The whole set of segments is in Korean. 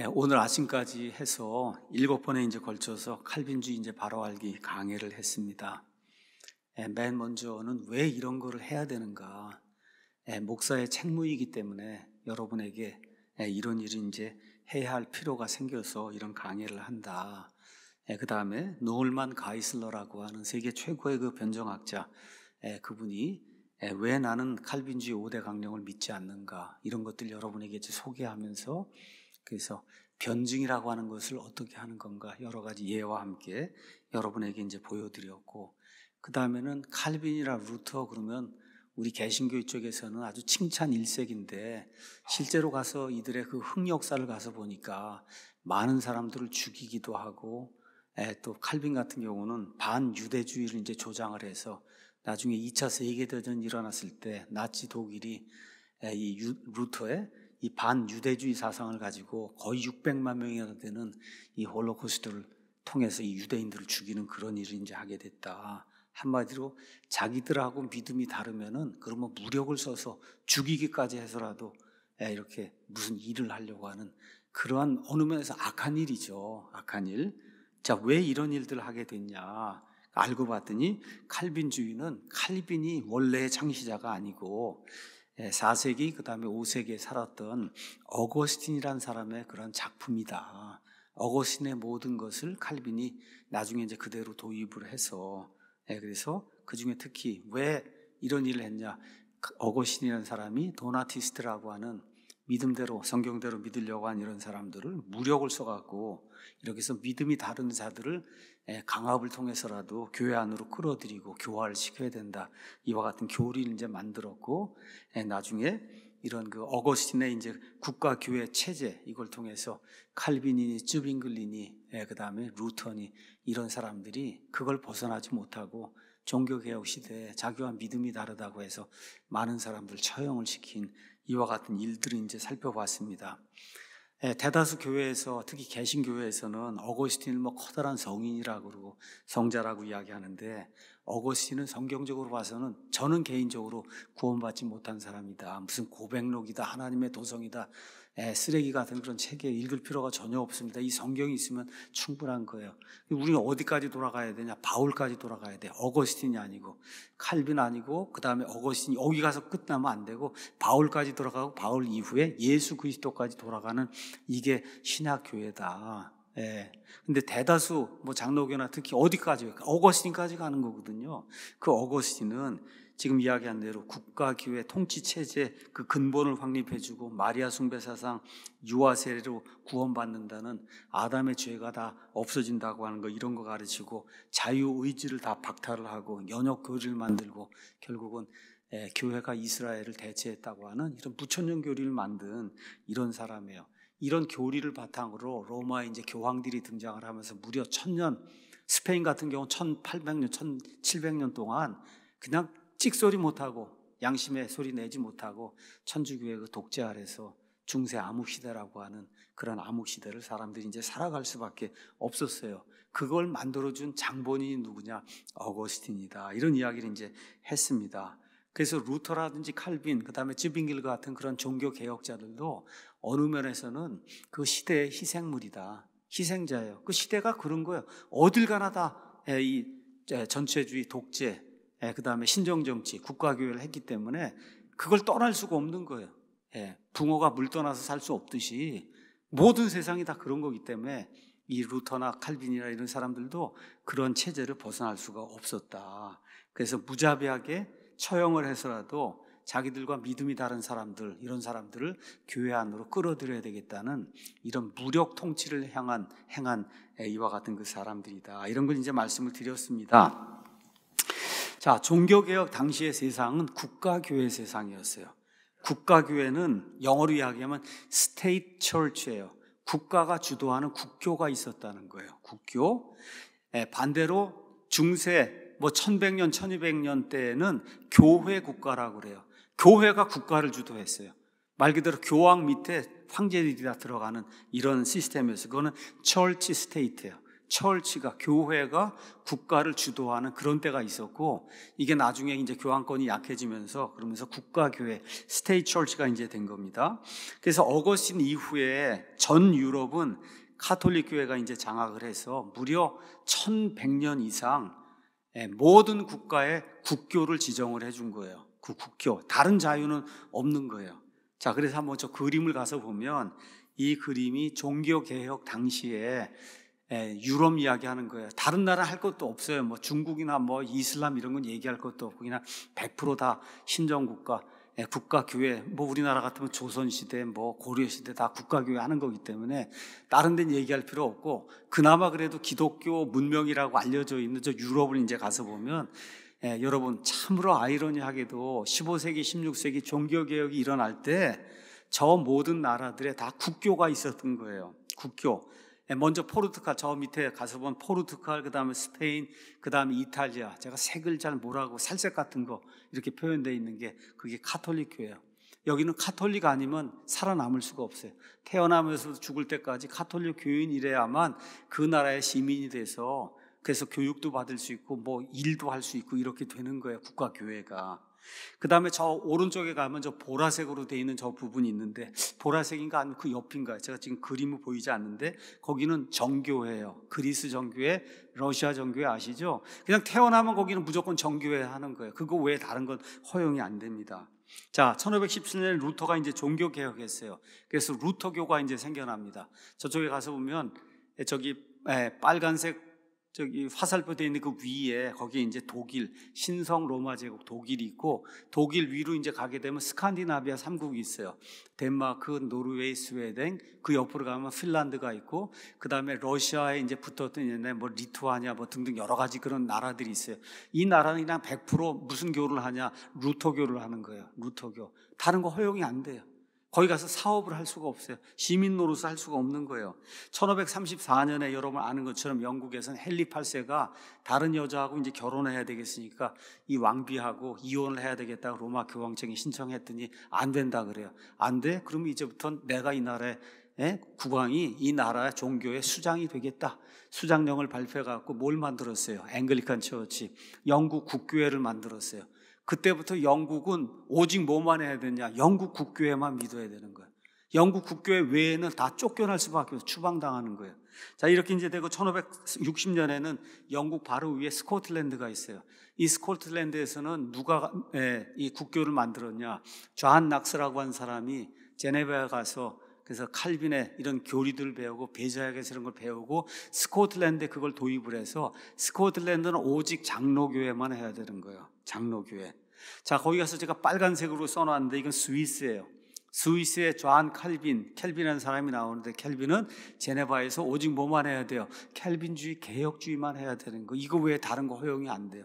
오늘 아침까지 해서 7번에 이제 걸쳐서 칼빈주의 이제 바로 알기 강의를 했습니다. 맨 먼저는 왜 이런 거를 해야 되는가? 목사의 책무이기 때문에 여러분에게 이런 일을 이제 해야 할 필요가 생겨서 이런 강의를 한다. 그 다음에 노을만 가이슬러라고 하는 세계 최고의 그 변정학자, 그분이 왜 나는 칼빈주의 5대 강령을 믿지 않는가? 이런 것들 여러분에게 이제 소개하면서 그래서 변증이라고 하는 것을 어떻게 하는 건가 여러 가지 예와 함께 여러분에게 이제 보여드렸고, 그 다음에는 칼빈이나 루터 그러면 우리 개신교 쪽에서는 아주 칭찬 일색인데 실제로 가서 이들의 그 흑역사를 가서 보니까 많은 사람들을 죽이기도 하고, 또 칼빈 같은 경우는 반유대주의를 이제 조장을 해서 나중에 2차 세계대전이 일어났을 때 나치 독일이 이 루터의 이 반유대주의 사상을 가지고 거의 600만 명이나 되는 이 홀로코스트를 통해서 이 유대인들을 죽이는 그런 일을 이제 하게 됐다. 한마디로 자기들하고 믿음이 다르면은 그러면 무력을 써서 죽이기까지 해서라도 이렇게 무슨 일을 하려고 하는 그러한 어느 면에서 악한 일이죠. 악한 일. 자, 왜 이런 일들을 하게 됐냐? 알고 봤더니 칼빈주의는 칼빈이 원래의 창시자가 아니고 4세기 그 다음에 5세기에 살았던 어거스틴이라는 사람의 그런 작품이다. 어거스틴의 모든 것을 칼빈이 나중에 이제 그대로 도입을 해서, 그래서 그 중에 특히 왜 이런 일을 했냐? 어거스틴이라는 사람이 도나티스트라고 하는 믿음대로 성경대로 믿으려고 한 이런 사람들을 무력을 써갖고 이렇게 해서 믿음이 다른 자들을 강압을 통해서라도 교회 안으로 끌어들이고 교화를 시켜야 된다. 이와 같은 교리를 이제 만들었고, 나중에 이런 그 어거스틴의 이제 국가교회 체제 이걸 통해서 칼빈이니 쯔빙글리니 그 다음에 루터니 이런 사람들이 그걸 벗어나지 못하고 종교개혁 시대에 자기와 믿음이 다르다고 해서 많은 사람들 처형을 시킨 이와 같은 일들을 이제 살펴봤습니다. 대다수 교회에서 특히 개신교회에서는 어거스틴을 뭐 커다란 성인이라고 그러고 성자라고 이야기하는데, 어거스틴은 성경적으로 봐서는 저는 개인적으로 구원받지 못한 사람이다, 무슨 고백록이다, 하나님의 도성이다, 쓰레기 같은 그런 책에 읽을 필요가 전혀 없습니다. 이 성경이 있으면 충분한 거예요. 우리는 어디까지 돌아가야 되냐? 바울까지 돌아가야 돼. 어거스틴이 아니고 칼빈 아니고 그 다음에 어거스틴이 여기 가서 끝나면 안 되고 바울까지 돌아가고 바울 이후에 예수 그리스도까지 돌아가는 이게 신학교회다. 근데 대다수 뭐 장로교나 특히 어디까지 어거스틴까지 가는 거거든요. 그 어거스틴은 지금 이야기한 대로 국가교회 통치체제 그 근본을 확립해주고 마리아 숭배 사상 유아 세례로 구원받는다는 아담의 죄가 다 없어진다고 하는 거, 이런 거 가르치고 자유의지를 다 박탈을 하고 연역교리를 만들고 결국은 교회가 이스라엘을 대체했다고 하는 이런 부천년 교리를 만든 이런 사람이에요. 이런 교리를 바탕으로 로마에 이제 교황들이 등장을 하면서 무려 1000년, 스페인 같은 경우 1800년, 1700년 동안 그냥 찍소리 못하고 양심의 소리 내지 못하고 천주교의 그 독재 아래서 중세 암흑시대라고 하는 그런 암흑시대를 사람들이 이제 살아갈 수밖에 없었어요. 그걸 만들어준 장본인이 누구냐? 어거스틴이다. 이런 이야기를 이제 했습니다. 그래서 루터라든지 칼빈, 그 다음에 쯔빙길 같은 그런 종교 개혁자들도 어느 면에서는 그 시대의 희생물이다. 희생자예요. 그 시대가 그런 거예요. 어딜 가나 다 이 전체주의 독재, 그 다음에 신정정치, 국가교회를 했기 때문에 그걸 떠날 수가 없는 거예요. 붕어가 물 떠나서 살 수 없듯이 모든 세상이 다 그런 거기 때문에 이 루터나 칼빈이나 이런 사람들도 그런 체제를 벗어날 수가 없었다. 그래서 무자비하게 처형을 해서라도 자기들과 믿음이 다른 사람들, 이런 사람들을 교회 안으로 끌어들여야 되겠다는 이런 무력 통치를 행한 이와 같은 그 사람들이다. 이런 걸 이제 말씀을 드렸습니다. 자, 종교개혁 당시의 세상은 국가교회 세상이었어요. 국가교회는 영어로 이야기하면 스테이트 처치예요. 국가가 주도하는 국교가 있었다는 거예요. 국교. 반대로 중세 1100년, 1200년 때에는 교회 국가라고 그래요. 교회가 국가를 주도했어요. 말 그대로 교황 밑에 황제들이 다 들어가는 이런 시스템이었어요. 그거는 처치 스테이트예요. 철치가, 교회가 국가를 주도하는 그런 때가 있었고, 이게 나중에 이제 교황권이 약해지면서 그러면서 국가교회, 스테이트 철치가 이제 된 겁니다. 그래서 어거스틴 이후에 전 유럽은 카톨릭 교회가 이제 장악을 해서 무려 1100년 이상 모든 국가에 국교를 지정을 해준 거예요. 그 국교, 다른 자유는 없는 거예요. 자, 그래서 한번 저 그림을 가서 보면 이 그림이 종교개혁 당시에 유럽 이야기하는 거예요. 다른 나라 할 것도 없어요. 뭐 중국이나 뭐 이슬람 이런 건 얘기할 것도 없고 그냥 100% 다 신정국가, 국가교회. 뭐 우리나라 같으면 조선시대, 뭐 고려시대 다 국가교회 하는 거기 때문에 다른 데는 얘기할 필요 없고, 그나마 그래도 기독교 문명이라고 알려져 있는 저 유럽을 이제 가서 보면 여러분 참으로 아이러니하게도 15세기, 16세기 종교개혁이 일어날 때 저 모든 나라들에 다 국교가 있었던 거예요. 국교. 먼저 포르투갈, 저 밑에 가서 보면 포르투갈, 그 다음에 스페인, 그 다음에 이탈리아. 제가 색을 잘 뭐라고 살색 같은 거 이렇게 표현되어 있는 게 그게 카톨릭 교회예요. 여기는 카톨릭 아니면 살아남을 수가 없어요. 태어나면서 죽을 때까지 카톨릭 교인이래야만 그 나라의 시민이 돼서, 그래서 교육도 받을 수 있고 뭐 일도 할 수 있고 이렇게 되는 거예요, 국가교회가. 그 다음에 저 오른쪽에 가면 저 보라색으로 되어 있는 저 부분이 있는데, 보라색인가 아니면 그 옆인가요? 제가 지금 그림은 보이지 않는데 거기는 정교회예요. 그리스 정교회, 러시아 정교회 아시죠? 그냥 태어나면 거기는 무조건 정교회 하는 거예요. 그거 외에 다른 건 허용이 안 됩니다. 자, 1517년에 루터가 이제 종교 개혁했어요. 그래서 루터교가 이제 생겨납니다. 저쪽에 가서 보면 저기 빨간색 저기 화살표 되어 있는 그 위에, 거기에 이제 독일, 신성 로마 제국 독일이 있고, 독일 위로 이제 가게 되면 스칸디나비아 3국이 있어요. 덴마크, 노르웨이, 스웨덴, 그 옆으로 가면 핀란드가 있고, 그 다음에 러시아에 이제 붙었던 옛날에 뭐 리투아니아 뭐 등등 여러 가지 그런 나라들이 있어요. 이 나라는 그냥 100% 무슨 교를 하냐? 루터교를 하는 거예요. 루터교. 다른 거 허용이 안 돼요. 거기 가서 사업을 할 수가 없어요. 시민 노릇을 할 수가 없는 거예요. 1534년에 여러분 아는 것처럼 영국에서는 헨리 8세가 다른 여자하고 이제 결혼을 해야 되겠으니까 이 왕비하고 이혼을 해야 되겠다고 로마 교황청에 신청했더니 안 된다 그래요. 안 돼? 그러면 이제부터는 내가 이 나라의 국왕이 이 나라의 종교의 수장이 되겠다. 수장령을 발표해갖고 뭘 만들었어요? 앵글리칸 처치, 영국 국교회를 만들었어요. 그때부터 영국은 오직 뭐만 해야 되냐? 영국 국교회만 믿어야 되는 거예요. 영국 국교회 외에는 다 쫓겨날 수밖에 없어요. 추방당하는 거예요. 자, 이렇게 이제 되고 1560년에는 영국 바로 위에 스코틀랜드가 있어요. 이 스코틀랜드에서는 누가 이 국교를 만들었냐? 존 낙스라고 한 사람이 제네바에 가서 그래서 칼빈의 이런 교리들을 배우고 배자약에서 이런 걸 배우고 스코틀랜드에 그걸 도입을 해서 스코틀랜드는 오직 장로교회만 해야 되는 거예요. 장로교회. 자, 거기 가서 제가 빨간색으로 써놨는데 이건 스위스예요. 스위스의 존 켈빈이라는 사람이 나오는데, 켈빈은 제네바에서 오직 뭐만 해야 돼요? 켈빈주의, 개혁주의만 해야 되는 거. 이거 외에 다른 거 허용이 안 돼요.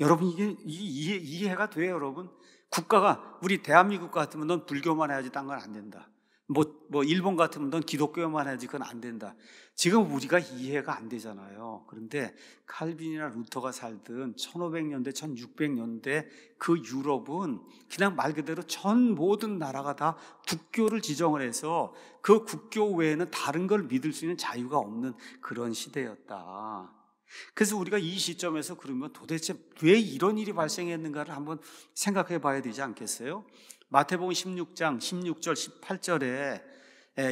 여러분 이게 이해가 돼요, 여러분? 국가가 우리 대한민국 같으면 넌 불교만 해야지 딴 건 안 된다. 뭐 일본 같으면 넌 기독교만 해야지 그건 안 된다. 지금 우리가 이해가 안 되잖아요. 그런데 칼빈이나 루터가 살던 1500년대, 1600년대 그 유럽은 그냥 말 그대로 전 모든 나라가 다 국교를 지정을 해서 그 국교 외에는 다른 걸 믿을 수 있는 자유가 없는 그런 시대였다. 그래서 우리가 이 시점에서 그러면 도대체 왜 이런 일이 발생했는가를 한번 생각해 봐야 되지 않겠어요? 마태복음 16장 16절 18절에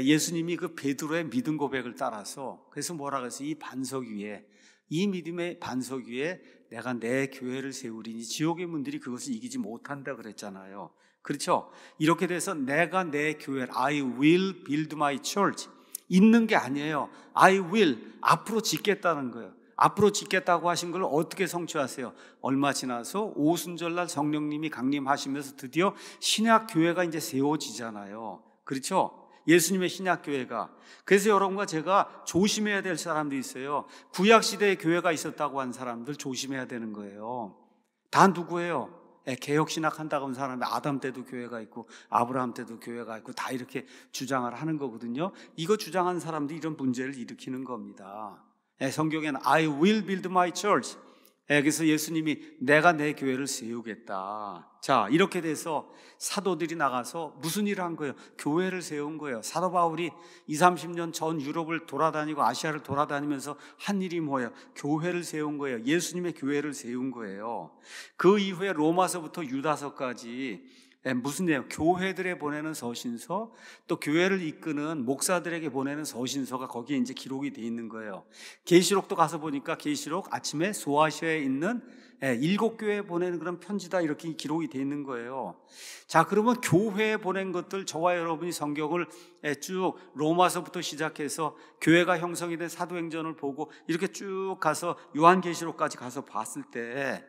예수님이 그 베드로의 믿음 고백을 따라서, 그래서 뭐라 그랬어요? 이 반석 위에, 이 믿음의 반석 위에 내가 내 교회를 세우리니 지옥의 문들이 그것을 이기지 못한다 그랬잖아요. 그렇죠? 이렇게 돼서 내가 내 교회를, I will build my church, 있는 게 아니에요. I will, 앞으로 짓겠다는 거예요. 앞으로 짓겠다고 하신 걸 어떻게 성취하세요? 얼마 지나서 오순절날 성령님이 강림하시면서 드디어 신약교회가 이제 세워지잖아요. 그렇죠? 예수님의 신약교회가. 그래서 여러분과 제가 조심해야 될 사람도 있어요. 구약시대에 교회가 있었다고 한 사람들 조심해야 되는 거예요. 다 누구예요? 개혁신학 한다고 하는 사람이 아담 때도 교회가 있고 아브라함 때도 교회가 있고 다 이렇게 주장을 하는 거거든요. 이거 주장하는 사람들이 이런 문제를 일으키는 겁니다. 성경에는 I will build my church, 그래서 예수님이 내가 내 교회를 세우겠다. 자, 이렇게 돼서 사도들이 나가서 무슨 일을 한 거예요? 교회를 세운 거예요. 사도 바울이 20, 30년 전 유럽을 돌아다니고 아시아를 돌아다니면서 한 일이 뭐예요? 교회를 세운 거예요. 예수님의 교회를 세운 거예요. 그 이후에 로마서부터 유다서까지 무슨 내용? 교회들에 보내는 서신서, 또 교회를 이끄는 목사들에게 보내는 서신서가 거기에 이제 기록이 돼 있는 거예요. 계시록도 가서 보니까 계시록 아침에 소아시아에 있는 7교회에 보내는 그런 편지다, 이렇게 기록이 돼 있는 거예요. 자, 그러면 교회에 보낸 것들, 저와 여러분이 성경을 쭉 로마서부터 시작해서 교회가 형성이 된 사도행전을 보고 이렇게 쭉 가서 요한계시록까지 가서 봤을 때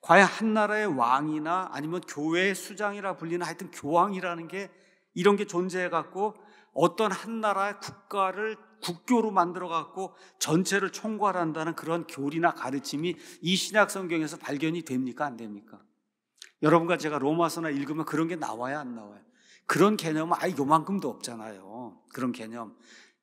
과연 한 나라의 왕이나 아니면 교회의 수장이라 불리는 하여튼 교황이라는 게 이런 게 존재해 갖고 어떤 한 나라의 국가를 국교로 만들어 갖고 전체를 총괄한다는 그런 교리나 가르침이 이 신약 성경에서 발견이 됩니까? 안 됩니까? 여러분과 제가 로마서나 읽으면 그런 게 나와야 안 나와요? 그런 개념은 아예 요만큼도 없잖아요. 그런 개념.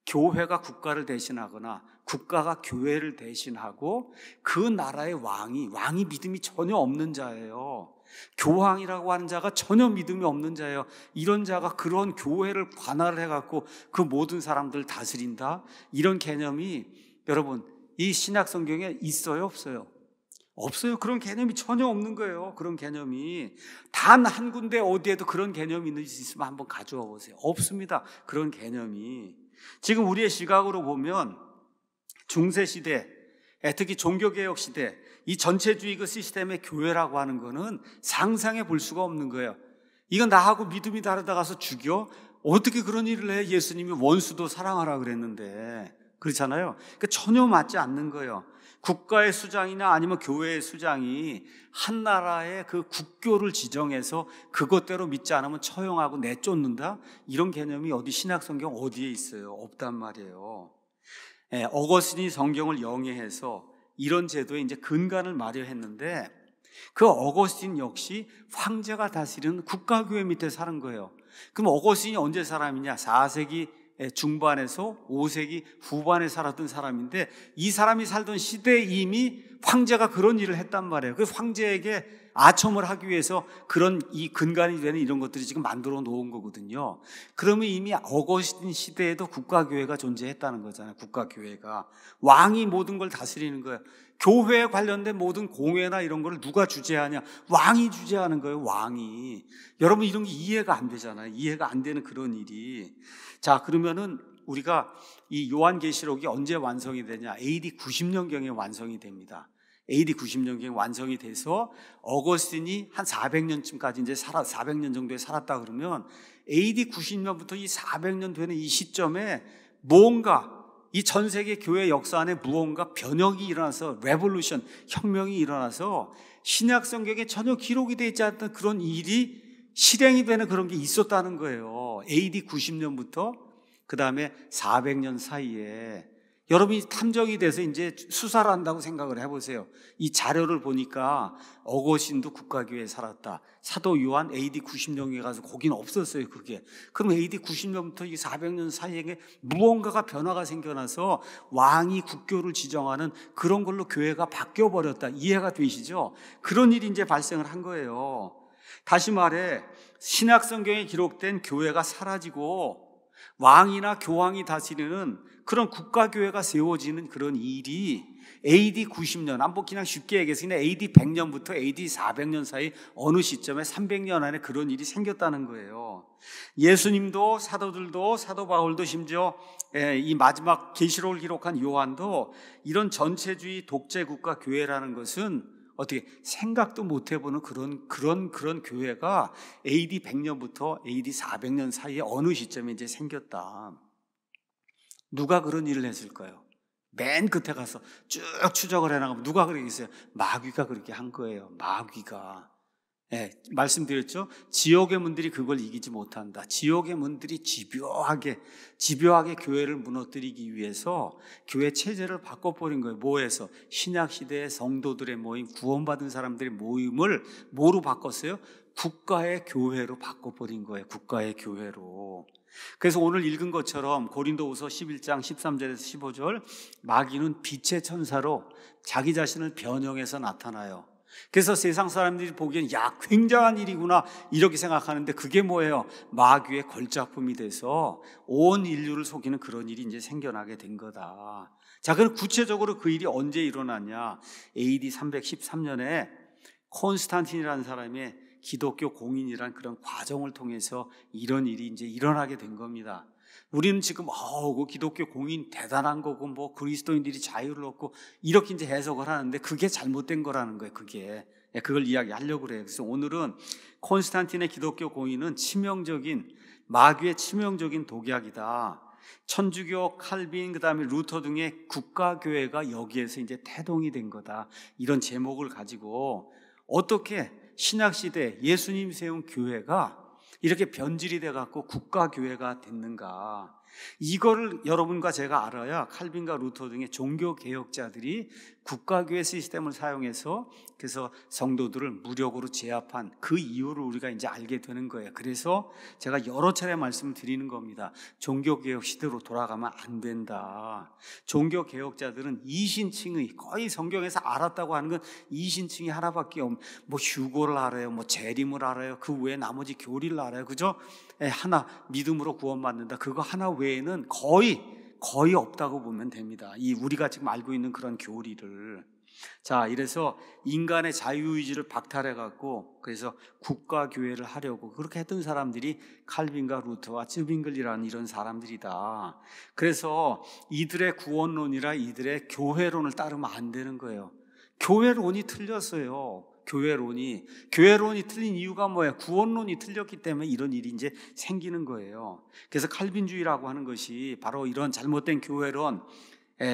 교회가 국가를 대신하거나 국가가 교회를 대신하고 그 나라의 왕이 믿음이 전혀 없는 자예요. 교황이라고 하는 자가 전혀 믿음이 없는 자예요. 이런 자가 그런 교회를 관할을 해갖고 그 모든 사람들을 다스린다? 이런 개념이 여러분 이 신약 성경에 있어요? 없어요? 없어요. 그런 개념이 전혀 없는 거예요. 그런 개념이 단 한 군데 어디에도 그런 개념이 있으면 한번 가져와 보세요. 없습니다. 그런 개념이. 지금 우리의 시각으로 보면 중세시대, 특히 종교개혁 시대, 이 전체주의 그 시스템의 교회라고 하는 거는 상상해 볼 수가 없는 거예요. 이건 나하고 믿음이 다르다 가서 죽여? 어떻게 그런 일을 해? 예수님이 원수도 사랑하라 그랬는데. 그렇잖아요. 그러니까 전혀 맞지 않는 거예요. 국가의 수장이나 아니면 교회의 수장이 한 나라의 그 국교를 지정해서 그것대로 믿지 않으면 처형하고 내쫓는다? 이런 개념이 어디 신약 성경 어디에 있어요? 없단 말이에요. 어거스틴이 성경을 영해해서 이런 제도에 이제 근간을 마련했는데 그 어거스틴 역시 황제가 다스리는 국가교회 밑에 사는 거예요. 그럼 어거스틴이 언제 사람이냐? 4세기 중반에서 5세기 후반에 살았던 사람인데 이 사람이 살던 시대에 이미 황제가 그런 일을 했단 말이에요. 그 황제에게 아첨을 하기 위해서 그런 이 근간이 되는 이런 것들이 지금 만들어 놓은 거거든요. 그러면 이미 어거스틴 시대에도 국가교회가 존재했다는 거잖아요. 국가교회가 왕이 모든 걸 다스리는 거예요. 교회에 관련된 모든 공회나 이런 걸 누가 주재하냐? 왕이 주재하는 거예요. 왕이. 여러분 이런 게 이해가 안 되잖아요. 이해가 안 되는 그런 일이. 자, 그러면은 우리가 이 요한계시록이 언제 완성이 되냐? AD 90년경에 완성이 됩니다. AD 90년경에 완성이 돼서 어거스틴이 한 400년쯤까지 이제 400년 정도에 살았다 그러면 AD 90년부터 이 400년 되는 이 시점에 뭔가 이 전 세계 교회 역사 안에 무언가 변혁이 일어나서 레볼루션, 혁명이 일어나서 신약 성경에 전혀 기록이 되어 있지 않던 그런 일이 실행이 되는 그런 게 있었다는 거예요. AD 90년부터 그 다음에 400년 사이에 여러분이 탐정이 돼서 이제 수사를 한다고 생각을 해보세요. 이 자료를 보니까 어거스틴도 국가교회에 살았다. 사도 요한 AD 90년에 가서 거기는 없었어요. 그게. 그럼 AD 90년부터 이 400년 사이에 무언가가 변화가 생겨나서 왕이 국교를 지정하는 그런 걸로 교회가 바뀌어버렸다. 이해가 되시죠? 그런 일이 이제 발생을 한 거예요. 다시 말해 신약 성경에 기록된 교회가 사라지고 왕이나 교황이 다스리는 그런 국가교회가 세워지는 그런 일이 AD 90년, 한번 그냥 쉽게 얘기해서 그냥 AD 100년부터 AD 400년 사이 어느 시점에 300년 안에 그런 일이 생겼다는 거예요. 예수님도 사도들도 사도 바울도 심지어 이 마지막 계시록을 기록한 요한도 이런 전체주의 독재 국가 교회라는 것은 어떻게 생각도 못 해보는 그런 교회가 AD 100년부터 AD 400년 사이에 어느 시점에 이제 생겼다. 누가 그런 일을 했을까요? 맨 끝에 가서 쭉 추적을 해나가면 누가 그러겠어요? 마귀가 그렇게 한 거예요. 마귀가. 말씀드렸죠? 지옥의 문들이 그걸 이기지 못한다. 지옥의 문들이 집요하게 교회를 무너뜨리기 위해서 교회 체제를 바꿔버린 거예요. 뭐해서? 신약시대의 성도들의 모임, 구원받은 사람들의 모임을 뭐로 바꿨어요? 국가의 교회로 바꿔버린 거예요. 국가의 교회로. 그래서 오늘 읽은 것처럼 고린도후서 11장 13절에서 15절, 마귀는 빛의 천사로 자기 자신을 변형해서 나타나요. 그래서 세상 사람들이 보기엔 야, 굉장한 일이구나 이렇게 생각하는데 그게 뭐예요? 마귀의 걸작품이 돼서 온 인류를 속이는 그런 일이 이제 생겨나게 된 거다. 자, 그럼 구체적으로 그 일이 언제 일어났냐? AD 313년에 콘스탄틴이라는 사람의 기독교 공인이라는 그런 과정을 통해서 이런 일이 이제 일어나게 된 겁니다. 우리는 지금 그 기독교 공인 대단한 거고 뭐 그리스도인들이 자유를 얻고 이렇게 이제 해석을 하는데 그게 잘못된 거라는 거예요. 그걸 이야기하려고 그래요. 그래서 오늘은 콘스탄틴의 기독교 공인은 마귀의 치명적인 독약이다. 천주교, 칼빈, 그다음에 루터 등의 국가교회가 여기에서 이제 태동이 된 거다. 이런 제목을 가지고 어떻게 신약시대 예수님 세운 교회가 이렇게 변질이 돼갖고 국가교회가 됐는가, 이거를 여러분과 제가 알아야 칼빈과 루터 등의 종교개혁자들이 국가교회 시스템을 사용해서 그래서 성도들을 무력으로 제압한 그 이유를 우리가 이제 알게 되는 거예요. 그래서 제가 여러 차례 말씀을 드리는 겁니다. 종교개혁 시대로 돌아가면 안 된다. 종교개혁자들은 이신칭의, 거의 성경에서 알았다고 하는 건 이신칭이 하나밖에 없는, 뭐 휴고를 알아요, 뭐 재림을 알아요, 그 외에 나머지 교리를 알아요. 그죠? 하나, 믿음으로 구원받는다. 그거 하나 외에는 거의 없다고 보면 됩니다. 우리가 지금 알고 있는 그런 교리를. 자, 이래서 인간의 자유의지를 박탈해갖고 그래서 국가교회를 하려고 그렇게 했던 사람들이 칼빈과 루터와 쯔빙글이라는 이런 사람들이다. 그래서 이들의 구원론이라 이들의 교회론을 따르면 안 되는 거예요. 교회론이 틀렸어요. 교회론이 틀린 이유가 뭐예요? 구원론이 틀렸기 때문에 이런 일이 이제 생기는 거예요. 그래서 칼빈주의라고 하는 것이 바로 이런 잘못된 교회론,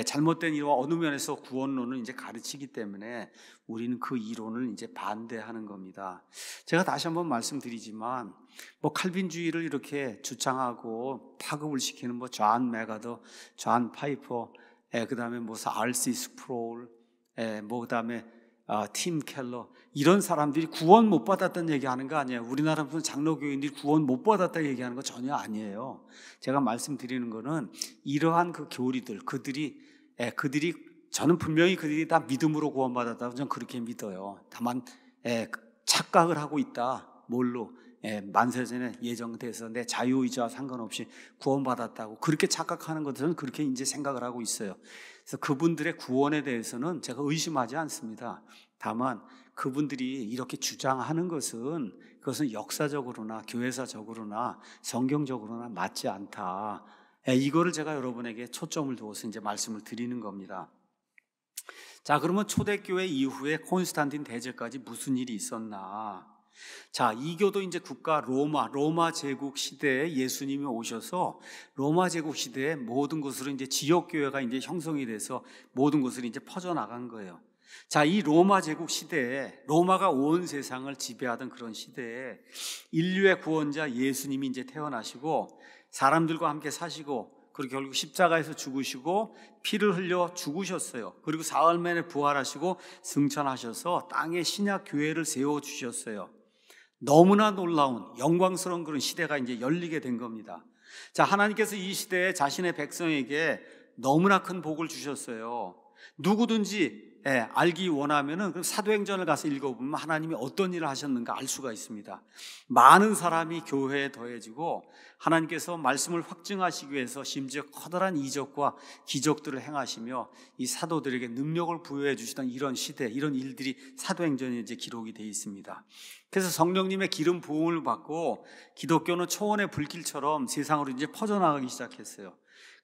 잘못된 이와 어느 면에서 구원론을 이제 가르치기 때문에 우리는 그 이론을 이제 반대하는 겁니다. 제가 다시 한번 말씀드리지만 뭐 칼빈주의를 이렇게 주창하고 파급을 시키는 뭐 존 메가더, 존 파이퍼, 그다음에 뭐 R.C. 스프롤, 뭐 그다음에 팀 켈러, 이런 사람들이 구원 못 받았다는 얘기하는 거 아니에요. 우리나라 무슨 장로교인들이 구원 못 받았다 얘기하는 거 전혀 아니에요. 제가 말씀드리는 거는 이러한 그 교리들, 그들이 저는 분명히 그들이 다 믿음으로 구원받았다고 저는 그렇게 믿어요. 다만 착각을 하고 있다. 뭘로? 만세전에 예정돼서 내 자유의지와 상관없이 구원받았다고 그렇게 착각하는 것들은 그렇게 이제 생각을 하고 있어요. 그래서 그분들의 구원에 대해서는 제가 의심하지 않습니다. 다만 그분들이 이렇게 주장하는 그것은 역사적으로나 교회사적으로나 성경적으로나 맞지 않다. 이거를 제가 여러분에게 초점을 두어서 이제 말씀을 드리는 겁니다. 자, 그러면 초대교회 이후에 콘스탄틴 대제까지 무슨 일이 있었나? 자, 이교도 이제 국가 로마 제국 시대에 예수님이 오셔서 로마 제국 시대에 모든 곳으로 이제 지역교회가 이제 형성이 돼서 모든 곳으로 이제 퍼져나간 거예요. 자, 이 로마 제국 시대에, 로마가 온 세상을 지배하던 그런 시대에 인류의 구원자 예수님이 이제 태어나시고 사람들과 함께 사시고, 그리고 결국 십자가에서 죽으시고 피를 흘려 죽으셨어요. 그리고 사흘 만에 부활하시고 승천하셔서 땅에 신약 교회를 세워주셨어요. 너무나 놀라운 영광스러운 그런 시대가 이제 열리게 된 겁니다. 자, 하나님께서 이 시대에 자신의 백성에게 너무나 큰 복을 주셨어요. 누구든지 알기 원하면은 그 사도행전을 가서 읽어보면 하나님이 어떤 일을 하셨는가 알 수가 있습니다. 많은 사람이 교회에 더해지고 하나님께서 말씀을 확증하시기 위해서 심지어 커다란 이적과 기적들을 행하시며 이 사도들에게 능력을 부여해 주시던 이런 시대, 이런 일들이 사도행전에 이제 기록이 되어 있습니다. 그래서 성령님의 기름 부음을 받고 기독교는 초원의 불길처럼 세상으로 이제 퍼져나가기 시작했어요.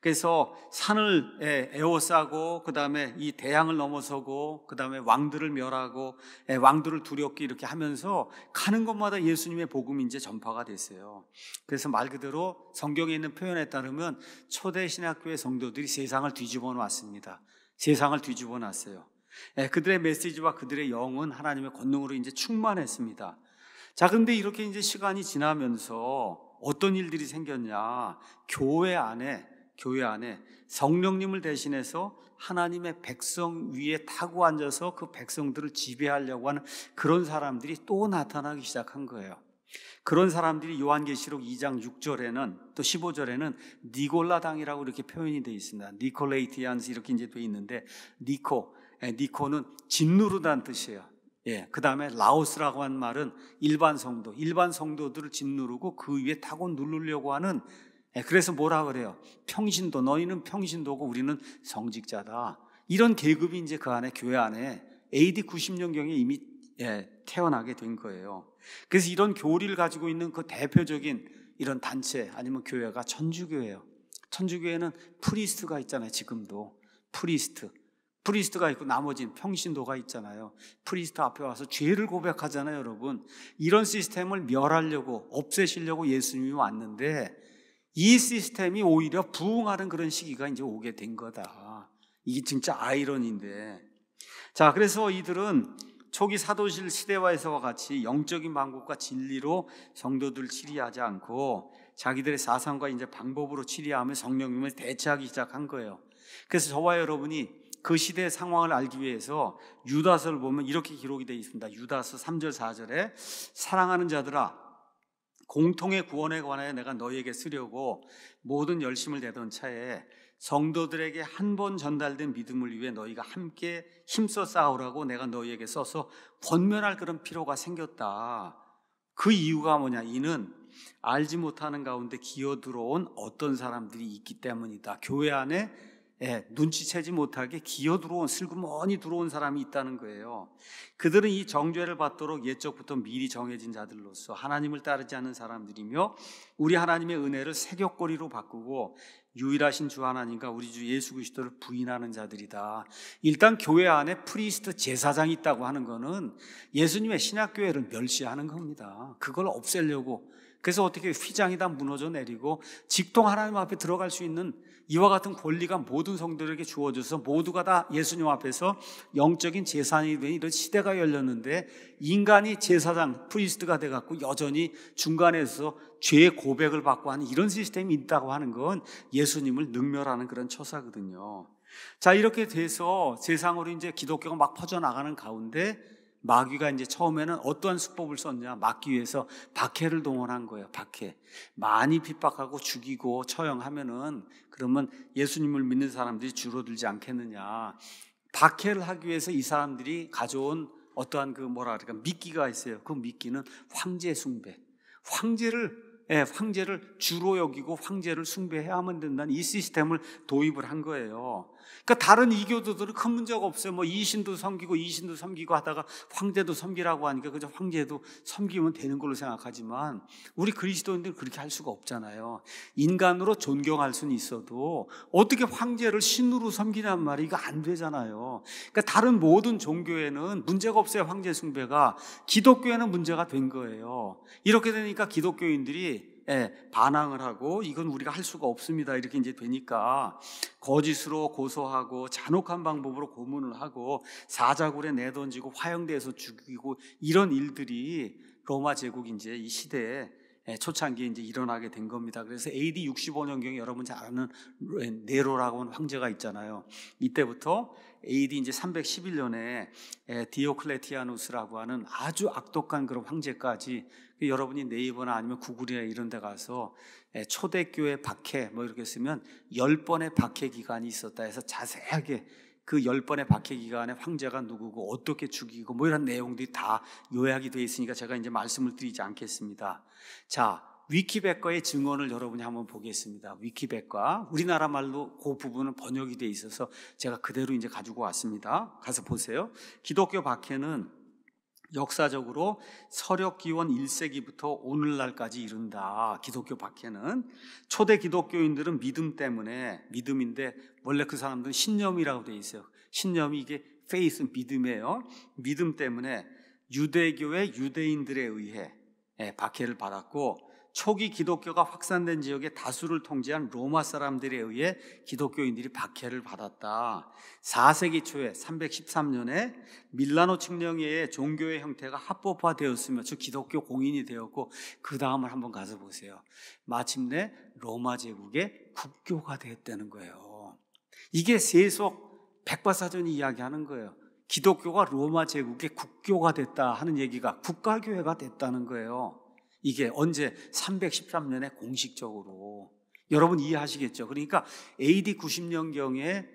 그래서 산을 에워싸고, 그 다음에 이 대양을 넘어서고, 그 다음에 왕들을 멸하고, 왕들을 두렵게 이렇게 하면서 가는 곳마다 예수님의 복음이 이제 전파가 됐어요. 그래서 말 그대로 성경에 있는 표현에 따르면 초대 신약교회 성도들이 세상을 뒤집어 놨습니다. 세상을 뒤집어 놨어요. 그들의 메시지와 그들의 영은 하나님의 권능으로 이제 충만했습니다. 자, 그런데 이렇게 이제 시간이 지나면서 어떤 일들이 생겼냐? 교회 안에 성령님을 대신해서 하나님의 백성 위에 타고 앉아서 그 백성들을 지배하려고 하는 그런 사람들이 또 나타나기 시작한 거예요. 그런 사람들이 요한계시록 2장 6절에는 또 15절에는 니골라당이라고 이렇게 표현이 되어 있습니다. 니콜레이티안스 이렇게 이제 되어 있는데 니코는 짓누르다는 뜻이에요. 그 다음에 라오스라고 한 말은 일반 성도들을 짓누르고 그 위에 타고 누르려고 하는, 그래서 뭐라 그래요? 평신도, 너희는 평신도고 우리는 성직자다. 이런 계급이 이제 그 안에, 교회 안에 AD 90년경에 이미 태어나게 된 거예요. 그래서 이런 교리를 가지고 있는 그 대표적인 이런 단체 아니면 교회가 천주교예요. 천주교회는 프리스트가 있잖아요. 지금도 프리스트가 있고 나머지는 평신도가 있잖아요. 프리스트 앞에 와서 죄를 고백하잖아요. 여러분, 이런 시스템을 멸하려고, 없애시려고 예수님이 왔는데 이 시스템이 오히려 부흥하는 그런 시기가 이제 오게 된 거다. 이게 진짜 아이러니인데, 자, 그래서 이들은 초기 사도실 시대와에서와 같이 영적인 방법과 진리로 성도들을 치리하지 않고 자기들의 사상과 이제 방법으로 치리하며 성령님을 대체하기 시작한 거예요. 그래서 저와 여러분이 그 시대의 상황을 알기 위해서 유다서를 보면 이렇게 기록이 되어 있습니다. 유다서 3절 4절에 사랑하는 자들아, 공통의 구원에 관하여 내가 너희에게 쓰려고 모든 열심을 내던 차에 성도들에게 한 번 전달된 믿음을 위해 너희가 함께 힘써 싸우라고 내가 너희에게 써서 권면할 그런 필요가 생겼다. 그 이유가 뭐냐? 이는 알지 못하는 가운데 기어 들어온 어떤 사람들이 있기 때문이다. 교회 안에 눈치채지 못하게 기어 들어온, 슬그머니 들어온 사람이 있다는 거예요. 그들은 이 정죄를 받도록 옛적부터 미리 정해진 자들로서 하나님을 따르지 않는 사람들이며 우리 하나님의 은혜를 새벽거리로 바꾸고 유일하신 주 하나님과 우리 주 예수 그리스도를 부인하는 자들이다. 일단 교회 안에 프리스트 제사장이 있다고 하는 것은 예수님의 신약교회를 멸시하는 겁니다. 그걸 없애려고. 그래서 어떻게 휘장이 다 무너져 내리고 직통 하나님 앞에 들어갈 수 있는 이와 같은 권리가 모든 성도들에게 주어져서 모두가 다 예수님 앞에서 영적인 제사장이 된 이런 시대가 열렸는데, 인간이 제사장, 프리스트가 돼갖고 여전히 중간에서 죄의 고백을 받고 하는 이런 시스템이 있다고 하는 건 예수님을 능멸하는 그런 처사거든요. 자, 이렇게 돼서 세상으로 이제 기독교가 막 퍼져나가는 가운데 마귀가 이제 처음에는 어떠한 수법을 썼냐? 막기 위해서 박해를 동원한 거예요. 박해. 많이 핍박하고 죽이고 처형하면은 그러면 예수님을 믿는 사람들이 줄어들지 않겠느냐? 박해를 하기 위해서 이 사람들이 가져온 어떠한 그 미끼가 있어요. 그 미끼는 황제 숭배. 황제를 주로 여기고 황제를 숭배해야만 된다는 이 시스템을 도입을 한 거예요. 그러니까 다른 이교도들은 큰 문제가 없어요. 이 신도 섬기고 하다가 황제도 섬기라고 하니까 그저 황제도 섬기면 되는 걸로 생각하지만 우리 그리스도인들은 그렇게 할 수가 없잖아요. 인간으로 존경할 수는 있어도 어떻게 황제를 신으로 섬기란 말이 이거 안 되잖아요. 그러니까 다른 모든 종교에는 문제가 없어요. 황제 숭배가. 기독교에는 문제가 된 거예요. 이렇게 되니까 기독교인들이 반항을 하고 이건 우리가 할 수가 없습니다. 이렇게 이제 되니까 거짓으로 고소하고 잔혹한 방법으로 고문을 하고 사자굴에 내던지고 화형대에서 죽이고 이런 일들이 로마 제국 이제 이 시대에 초창기에 이제 일어나게 된 겁니다. 그래서 AD 65년경에 여러분 잘 아는 네로라고 하는 황제가 있잖아요. 이때부터 AD 이제 311년에 디오클레티아누스라고 하는 아주 악독한 그런 황제까지, 여러분이 네이버나 아니면 구글이나 이런 데 가서 초대교회 박해 이렇게 쓰면 10번의 박해 기간이 있었다 해서 자세하게 그 10번의 박해 기간에 황제가 누구고 어떻게 죽이고 이런 내용들이 다 요약이 되어 있으니까 제가 이제 말씀을 드리지 않겠습니다. 자, 위키백과의 증언을 여러분이 한번 보겠습니다. 위키백과, 우리나라 말로 그 부분은 번역이 되어 있어서 제가 그대로 이제 가지고 왔습니다. 가서 보세요. 기독교 박해는 역사적으로 서력기원 1세기부터 오늘날까지 이른다. 기독교 박해는 초대 기독교인들은 믿음 때문에, 믿음인데 원래 그 사람들은 신념이라고 되어 있어요. 신념이 이게 faith, 믿음이에요. 믿음 때문에 유대교의 유대인들에 의해 박해를 받았고, 초기 기독교가 확산된 지역의 다수를 통제한 로마 사람들에 의해 기독교인들이 박해를 받았다. 4세기 초에 313년에 밀라노 칙령에 종교의 형태가 합법화되었으며 즉 기독교 공인이 되었고, 그 다음을 한번 가서 보세요. 마침내 로마 제국의 국교가 되었다는 거예요. 이게 세속 백과사전이 이야기하는 거예요. 기독교가 로마 제국의 국교가 됐다 하는 얘기가 국가교회가 됐다는 거예요. 이게 언제? 313년에 공식적으로. 여러분 이해하시겠죠? 그러니까 AD 90년경에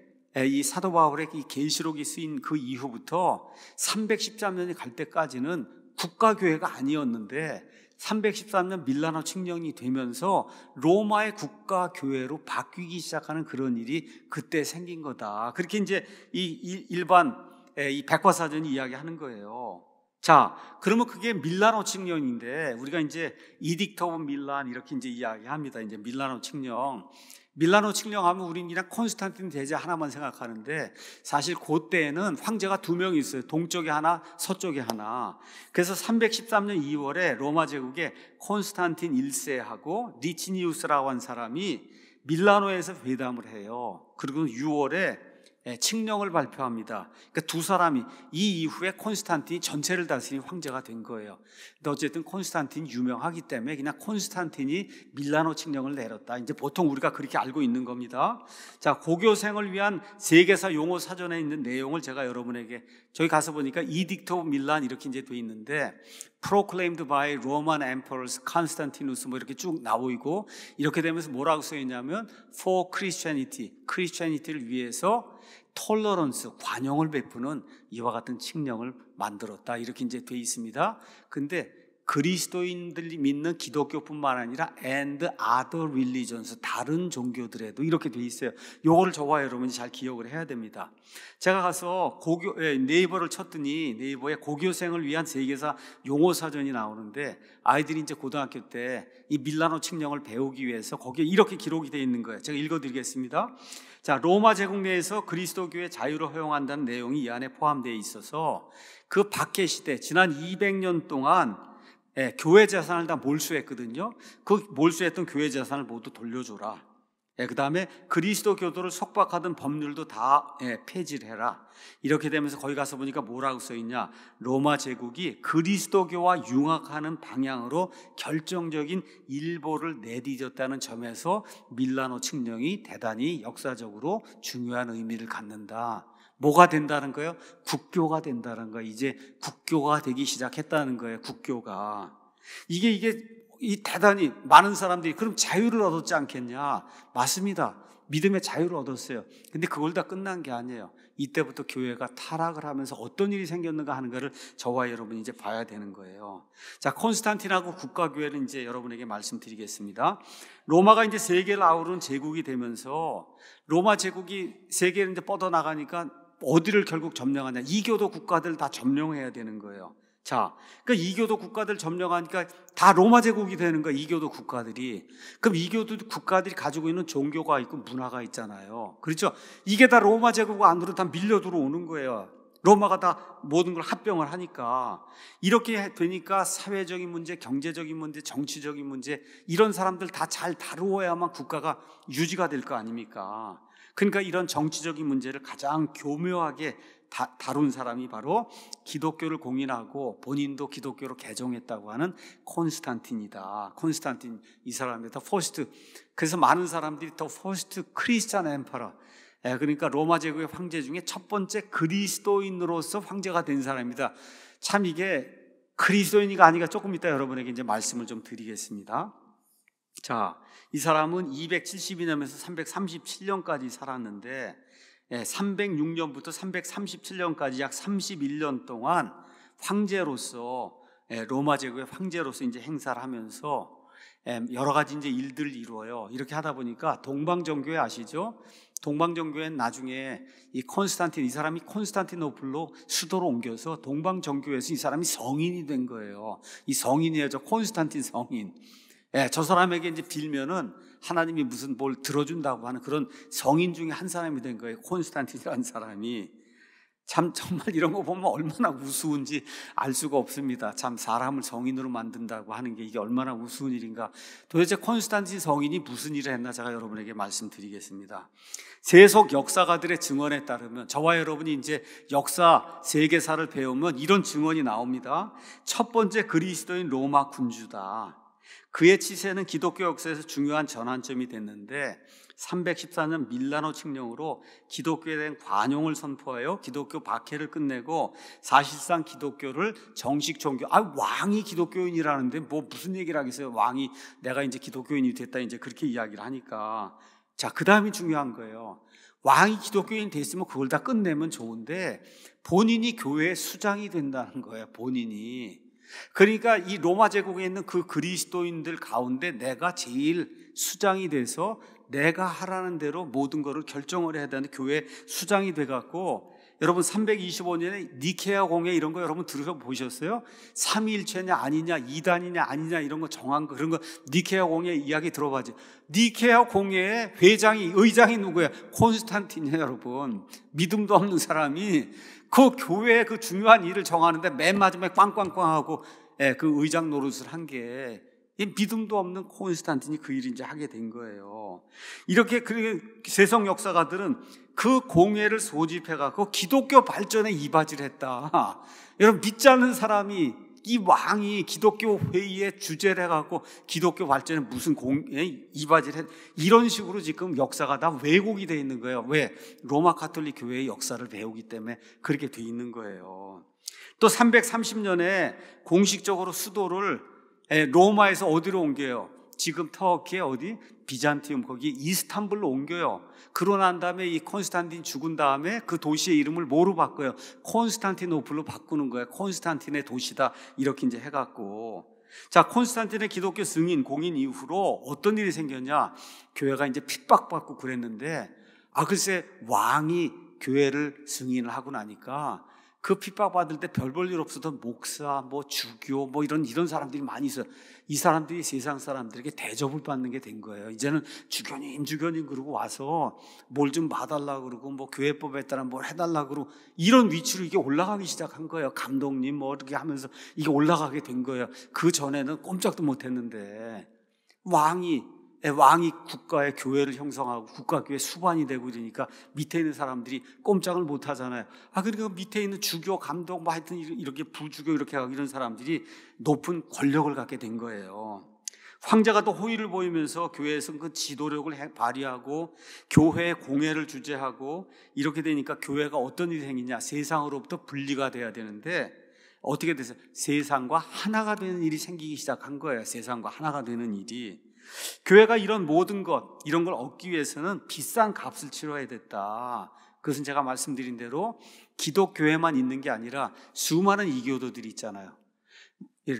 이 사도 바울의 이 계시록이 쓰인 그 이후부터 313년이 갈 때까지는 국가교회가 아니었는데 313년 밀라노 칙령이 되면서 로마의 국가교회로 바뀌기 시작하는 그런 일이 그때 생긴 거다. 그렇게 이제 이 일반 이 백과사전이 이야기하는 거예요. 자, 그러면 그게 밀라노 칙령인데 우리가 이제 이딕트 오브 밀란 이렇게 이제 이야기합니다. 이제 밀라노 칙령. 밀라노 칙령하면 우리는 그냥 콘스탄틴 대제 하나만 생각하는데 사실 그때에는 황제가 두 명이 있어요. 동쪽에 하나, 서쪽에 하나. 그래서 313년 2월에 로마 제국의 콘스탄틴 1세하고 리치니우스라고 한 사람이 밀라노에서 회담을 해요. 그리고 6월에 칙령을 발표합니다. 그러니까 두 사람이 이 이후에 콘스탄틴이 전체를 다스린 황제가 된 거예요. 근데 어쨌든 콘스탄틴이 유명하기 때문에 그냥 콘스탄틴이 밀라노 칙령을 내렸다. 이제 보통 우리가 그렇게 알고 있는 겁니다. 자, 고교생을 위한 세계사 용어 사전에 있는 내용을 제가 여러분에게 저기 가서 보니까 이딕트 오브 밀란 이렇게 이제 돼 있는데 proclaimed by Roman emperors Constantinus 뭐 이렇게 쭉 나오고 이렇게 되면서 뭐라고 써 있냐면 for Christianity, 크리스천이티를 위해서 톨러런스, 관용을 베푸는 이와 같은 칙령을 만들었다. 이렇게 이제 돼 있습니다. 근데 그리스도인들이 믿는 기독교뿐만 아니라 and other religions, 다른 종교들에도 이렇게 돼 있어요. 요거를 저와 여러분이 잘 기억을 해야 됩니다. 제가 가서 네이버를 쳤더니 네이버에 고교생을 위한 세계사 용어사전이 나오는데 아이들이 이제 고등학교 때 이 밀라노 칙령을 배우기 위해서 거기에 이렇게 기록이 되어 있는 거예요. 제가 읽어드리겠습니다. 자, 로마 제국 내에서 그리스도교의 자유를 허용한다는 내용이 이 안에 포함되어 있어서 그 박해 시대 지난 200년 동안 교회 재산을 다 몰수했거든요. 그 몰수했던 교회 재산을 모두 돌려줘라. 그 다음에 그리스도 교도를 속박하던 법률도 다 폐지를 해라. 이렇게 되면서 거기 가서 보니까 뭐라고 써있냐, 로마 제국이 그리스도교와 융합하는 방향으로 결정적인 일보를 내디뎠다는 점에서 밀라노 칙령이 대단히 역사적으로 중요한 의미를 갖는다. 뭐가 된다는 거예요? 국교가 된다는 거예요. 이제 국교가 되기 시작했다는 거예요. 국교가. 이게 대단히 많은 사람들이 그럼 자유를 얻었지 않겠냐? 맞습니다. 믿음의 자유를 얻었어요. 근데 그걸 다 끝난 게 아니에요. 이때부터 교회가 타락을 하면서 어떤 일이 생겼는가 하는 것을 저와 여러분이 이제 봐야 되는 거예요. 자, 콘스탄틴하고 국가교회는 이제 여러분에게 말씀드리겠습니다. 로마가 이제 세계를 아우르는 제국이 되면서 로마 제국이 세계를 이제 뻗어나가니까 어디를 결국 점령하냐? 이교도 국가들 다 점령해야 되는 거예요. 자, 그러니까 이교도 국가들 점령하니까 다 로마 제국이 되는 거야, 이교도 국가들이. 그럼 이교도 국가들이 가지고 있는 종교가 있고 문화가 있잖아요. 그렇죠? 이게 다 로마 제국 안으로 다 밀려 들어오는 거예요. 로마가 다 모든 걸 합병을 하니까. 이렇게 되니까 사회적인 문제, 경제적인 문제, 정치적인 문제 이런 사람들 다 잘 다루어야만 국가가 유지가 될 거 아닙니까? 그러니까 이런 정치적인 문제를 가장 교묘하게 다룬 사람이 바로 기독교를 공인하고 본인도 기독교로 개종했다고 하는 콘스탄틴이다. 콘스탄틴 이 사람이 더 퍼스트. 그래서 많은 사람들이 더 퍼스트 크리스찬 엠퍼러. 그러니까 로마 제국의 황제 중에 첫 번째 그리스도인으로서 황제가 된 사람입니다. 참 이게 그리스도인이가 아니가 조금 이따 여러분에게 이제 말씀을 좀 드리겠습니다. 자, 이 사람은 272년에서 337년까지 살았는데 306년부터 337년까지 약 31년 동안 황제로서 로마 제국의 황제로서 이제 행사를 하면서 여러 가지 이제 일들을 이루어요. 이렇게 하다 보니까 동방정교회 아시죠? 동방정교회는 나중에 이 콘스탄틴, 이 사람이 콘스탄티노플로 수도로 옮겨서 동방정교회에서 이 사람이 성인이 된 거예요. 이 성인이에요. 저 콘스탄틴 성인. 저 사람에게 이제 빌면은 하나님이 무슨 뭘 들어준다고 하는 그런 성인 중에 한 사람이 된 거예요. 콘스탄틴이라는 사람이. 참 정말 이런 거 보면 얼마나 우스운지 알 수가 없습니다. 참 사람을 성인으로 만든다고 하는 게 이게 얼마나 우스운 일인가. 도대체 콘스탄틴 성인이 무슨 일을 했나 제가 여러분에게 말씀드리겠습니다. 세속 역사가들의 증언에 따르면 저와 여러분이 이제 역사 세계사를 배우면 이런 증언이 나옵니다. 첫 번째 그리스도인 로마 군주다. 그의 치세는 기독교 역사에서 중요한 전환점이 됐는데 314년 밀라노 칙령으로 기독교에 대한 관용을 선포하여 기독교 박해를 끝내고 사실상 기독교를 정식 종교, 왕이 기독교인이라는데 뭐 무슨 얘기를 하겠어요. 왕이 내가 이제 기독교인이 됐다 이제 그렇게 이야기를 하니까. 자, 그 다음이 중요한 거예요. 왕이 기독교인 됐으면 그걸 다 끝내면 좋은데 본인이 교회의 수장이 된다는 거예요. 본인이. 그러니까 이 로마 제국에 있는 그 그리스도인들 가운데 내가 제일 수장이 돼서 내가 하라는 대로 모든 것을 결정을 해야 되는 교회 수장이 돼갖고, 여러분 325년에 니케아 공회 이런 거 여러분 들어보셨어요? 삼위일체냐 아니냐, 이단이냐 아니냐 이런 거 정한 거, 그런 거 니케아 공회 이야기 들어봐야지. 니케아 공회의 의장이 누구야? 콘스탄틴이에요. 여러분, 믿음도 없는 사람이 그 교회의 그 중요한 일을 정하는데 맨 마지막에 꽝꽝꽝하고 그 의장 노릇을 한 게 믿음도 없는 콘스탄틴이 그 일을 이제 하게 된 거예요. 이렇게 세속 역사가들은 그 공회를 소집해갖고 기독교 발전에 이바지를 했다. 여러분, 믿지 않는 사람이 이 왕이 기독교 회의에 주재를 해갖고 기독교 발전에 무슨 공회에 이바지를 했, 이런 식으로 지금 역사가 다 왜곡이 돼 있는 거예요. 왜? 로마 가톨릭 교회의 역사를 배우기 때문에 그렇게 돼 있는 거예요. 또 330년에 공식적으로 수도를 로마에서 어디로 옮겨요? 지금 터키의 어디? 비잔티움, 거기 이스탄불로 옮겨요. 그러고 난 다음에 이 콘스탄틴 죽은 다음에 그 도시의 이름을 뭐로 바꿔요? 콘스탄티노플로 바꾸는 거예요. 콘스탄틴의 도시다 이렇게 이제 해갖고. 자, 콘스탄틴의 기독교 승인 공인 이후로 어떤 일이 생겼냐? 교회가 이제 핍박받고 그랬는데, 글쎄 왕이 교회를 승인을 하고 나니까 그 핍박받을 때 별 볼 일 없어도 목사, 주교, 이런 사람들이 많이 있어요. 이 사람들이 세상 사람들에게 대접을 받는 게 된 거예요. 이제는 주교님 그러고 와서 뭘 좀 봐달라고 그러고, 교회법에 따라 뭘 해달라고 그러고, 이런 위치로 이게 올라가기 시작한 거예요. 감독님 이렇게 하면서 이게 올라가게 된 거예요. 그 전에는 꼼짝도 못 했는데, 왕이 국가의 교회를 형성하고 국가교회 수반이 되고 이러니까 밑에 있는 사람들이 꼼짝을 못 하잖아요. 그러니까 밑에 있는 주교, 감독, 하여튼 이렇게 부주교 이렇게 하고 이런 사람들이 높은 권력을 갖게 된 거예요. 황제가 또 호의를 보이면서 교회에서 그 지도력을 발휘하고 교회의 공회를 주재하고 이렇게 되니까 교회가 어떤 일이 생기냐? 세상으로부터 분리가 돼야 되는데 어떻게 됐어요? 세상과 하나가 되는 일이 생기기 시작한 거예요. 세상과 하나가 되는 일이. 교회가 이런 모든 것, 이런 걸 얻기 위해서는 비싼 값을 치러야 됐다. 그것은 제가 말씀드린 대로 기독교회만 있는 게 아니라 수많은 이교도들이 있잖아요.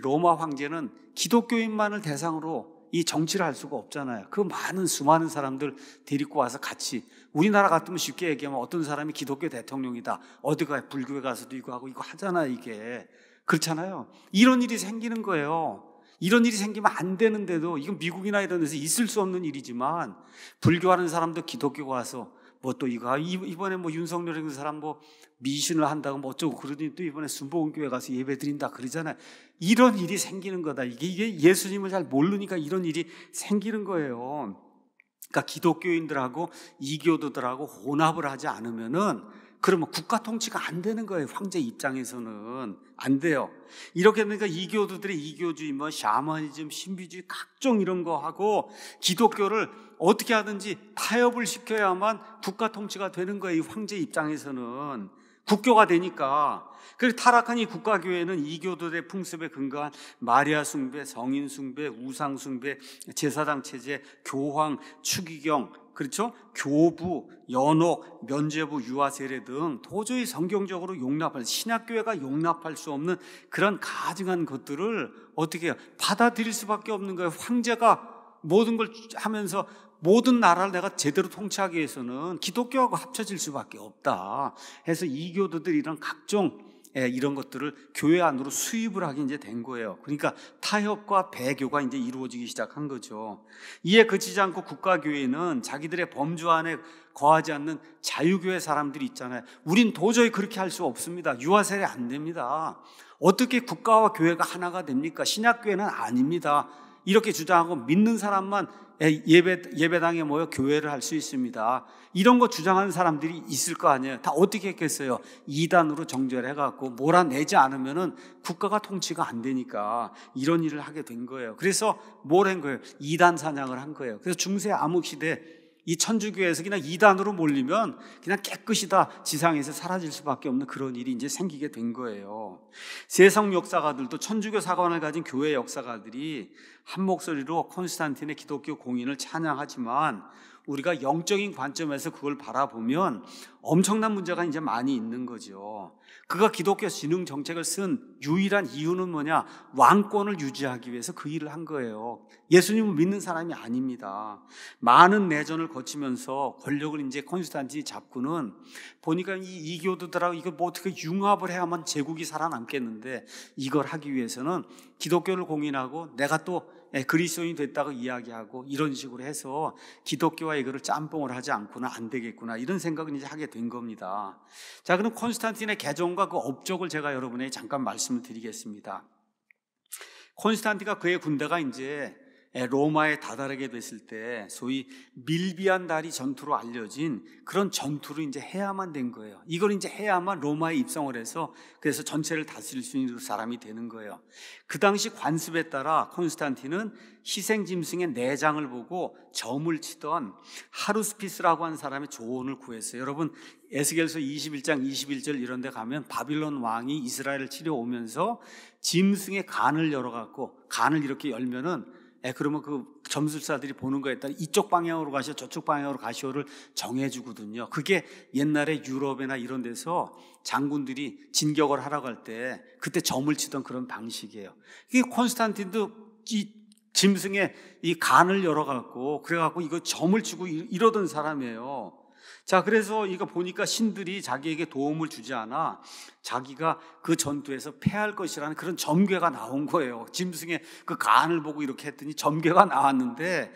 로마 황제는 기독교인만을 대상으로 이 정치를 할 수가 없잖아요. 그 수많은 사람들 데리고 와서 같이, 우리나라 같으면 쉽게 얘기하면 어떤 사람이 기독교 대통령이다, 어디 가요? 불교에 가서도 이거 하고 이거 하잖아요. 이게 그렇잖아요. 이런 일이 생기는 거예요. 이런 일이 생기면 안 되는데도, 이건 미국이나 이런 데서 있을 수 없는 일이지만, 불교하는 사람도 기독교 와서 또 이거 이번에 윤석열 이런 사람 미신을 한다고 어쩌고 그러더니 또 이번에 순복음교회 가서 예배 드린다 그러잖아요. 이런 일이 생기는 거다. 이게 예수님을 잘 모르니까 이런 일이 생기는 거예요. 그러니까 기독교인들하고 이교도들하고 혼합을 하지 않으면은, 그러면 국가 통치가 안 되는 거예요. 황제 입장에서는 안 돼요. 이렇게 되니까 이교도들의 이교주의, 샤머니즘, 신비주의 각종 이런 거 하고 기독교를 어떻게 하든지 타협을 시켜야만 국가 통치가 되는 거예요. 이 황제 입장에서는 국교가 되니까. 그래서 타락한 이 국가교회는 이교도들의 풍습에 근거한 마리아 숭배, 성인 숭배, 우상 숭배, 제사장 체제, 교황, 추기경, 그렇죠? 교부, 연옥, 면죄부, 유아 세례 등 도저히 성경적으로 신약교회가 용납할 수 없는 그런 가증한 것들을 어떻게 해요? 받아들일 수밖에 없는 거예요. 황제가 모든 걸 하면서 모든 나라를 내가 제대로 통치하기 위해서는 기독교하고 합쳐질 수밖에 없다 해서 이교도들이 이런 각종 이런 것들을 교회 안으로 수입을 하게 이제 된 거예요. 그러니까 타협과 배교가 이제 이루어지기 시작한 거죠. 이에 그치지 않고 국가교회는 자기들의 범주 안에 거하지 않는 자유교회 사람들이 있잖아요. 우린 도저히 그렇게 할 수 없습니다. 유아세례 안 됩니다. 어떻게 국가와 교회가 하나가 됩니까? 신약교회는 아닙니다. 이렇게 주장하고 믿는 사람만 예배당에 모여 교회를 할 수 있습니다. 이런 거 주장하는 사람들이 있을 거 아니에요. 다 어떻게 했겠어요? 이단으로 정죄해갖고 몰아내지 않으면은 국가가 통치가 안 되니까 이런 일을 하게 된 거예요. 그래서 뭘 한 거예요? 이단 사냥을 한 거예요. 그래서 중세 암흑 시대 이 천주교에서 그냥 이단으로 몰리면 그냥 깨끗이 다 지상에서 사라질 수밖에 없는 그런 일이 이제 생기게 된 거예요. 세상 역사가들도 천주교 사관을 가진 교회 역사가들이 한 목소리로 콘스탄틴의 기독교 공인을 찬양하지만 우리가 영적인 관점에서 그걸 바라보면 엄청난 문제가 이제 많이 있는 거죠. 그가 기독교 진흥 정책을 쓴 유일한 이유는 뭐냐? 왕권을 유지하기 위해서 그 일을 한 거예요. 예수님을 믿는 사람이 아닙니다. 많은 내전을 거치면서 권력을 이제 콘스탄틴이 잡고는 보니까 이 이교도들하고 이거 뭐 어떻게 융합을 해야만 제국이 살아남겠는데 이걸 하기 위해서는 기독교를 공인하고 내가 또 그리스도인이 됐다고 이야기하고 이런 식으로 해서 기독교와 이거를 짬뽕을 하지 않고는 안 되겠구나 이런 생각을 이제 하게 된 겁니다. 자, 그럼 콘스탄틴의 개종과 그 업적을 제가 여러분에게 잠깐 말씀을 드리겠습니다. 콘스탄틴과 그의 군대가 이제 로마에 다다르게 됐을 때 소위 밀비안 다리 전투로 알려진 그런 전투를 이제 해야만 된 거예요. 이걸 이제 해야만 로마에 입성을 해서 그래서 전체를 다스릴 수 있는 사람이 되는 거예요. 그 당시 관습에 따라 콘스탄틴은 희생 짐승의 내장을 보고 점을 치던 하루스피스라고 하는 사람의 조언을 구했어요. 여러분 에스겔서 21장 21절 이런 데 가면 바빌론 왕이 이스라엘을 치러 오면서 짐승의 간을 열어갖고 간을 이렇게 열면은 그러면 그 점술사들이 보는 거에 따라 이쪽 방향으로 가시오 저쪽 방향으로 가시오를 정해주거든요. 그게 옛날에 유럽이나 이런 데서 장군들이 진격을 하러 갈 때 그때 점을 치던 그런 방식이에요. 이게 콘스탄틴도 이 짐승의 이 간을 열어갖고 그래갖고 이거 점을 치고 이러던 사람이에요. 자, 그래서 이거 보니까 신들이 자기에게 도움을 주지 않아 자기가 그 전투에서 패할 것이라는 그런 점괘가 나온 거예요. 짐승의 그 간을 보고 이렇게 했더니 점괘가 나왔는데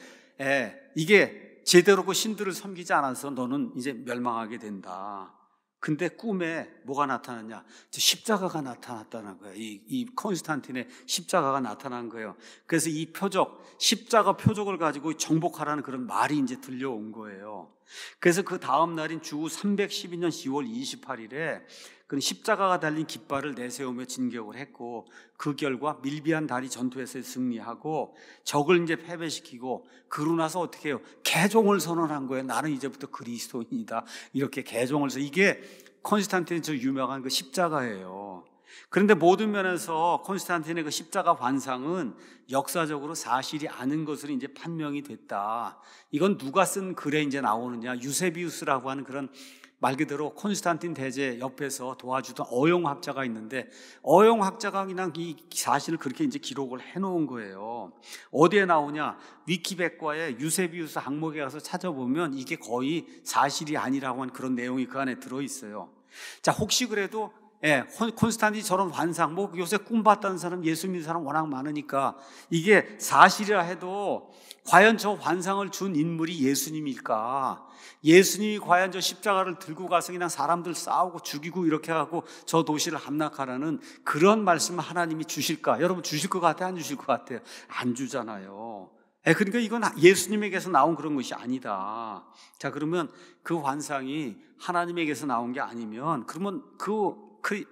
이게 제대로 그 신들을 섬기지 않아서 너는 이제 멸망하게 된다. 근데 꿈에 뭐가 나타났냐? 십자가가 나타났다는 거예요. 이 콘스탄틴의 십자가가 나타난 거예요. 그래서 이 표적, 십자가 표적을 가지고 정복하라는 그런 말이 이제 들려온 거예요. 그래서 그 다음 날인 주 312년 10월 28일에 그 십자가가 달린 깃발을 내세우며 진격을 했고 그 결과 밀비안 다리 전투에서 승리하고 적을 이제 패배시키고 그러고 나서 어떻게 해요? 개종을 선언한 거예요. 나는 이제부터 그리스도인이다. 이렇게 개종을 해서 이게 콘스탄틴의 저 유명한 그 십자가예요. 그런데 모든 면에서 콘스탄틴의 그 십자가 환상은 역사적으로 사실이 아닌 것으로 이제 판명이 됐다. 이건 누가 쓴 글에 이제 나오느냐? 유세비우스라고 하는 그런 말 그대로 콘스탄틴 대제 옆에서 도와주던 어용학자가 있는데 어용학자가 그냥 이 사실을 그렇게 이제 기록을 해놓은 거예요. 어디에 나오냐? 위키백과에 유세비우스 항목에 가서 찾아보면 이게 거의 사실이 아니라고 하는 그런 내용이 그 안에 들어있어요. 자, 혹시 그래도 콘스탄틴이 저런 환상, 뭐 요새 꿈 봤다는 사람, 예수 믿는 사람 워낙 많으니까 이게 사실이라 해도 과연 저 환상을 준 인물이 예수님일까? 예수님이 과연 저 십자가를 들고 가서 그냥 사람들 싸우고 죽이고 이렇게 하고 저 도시를 함락하라는 그런 말씀을 하나님이 주실까? 여러분 주실 것 같아요? 안 주실 것 같아요? 안 주잖아요. 그러니까 이건 예수님에게서 나온 그런 것이 아니다. 자, 그러면 그 환상이 하나님에게서 나온 게 아니면 그러면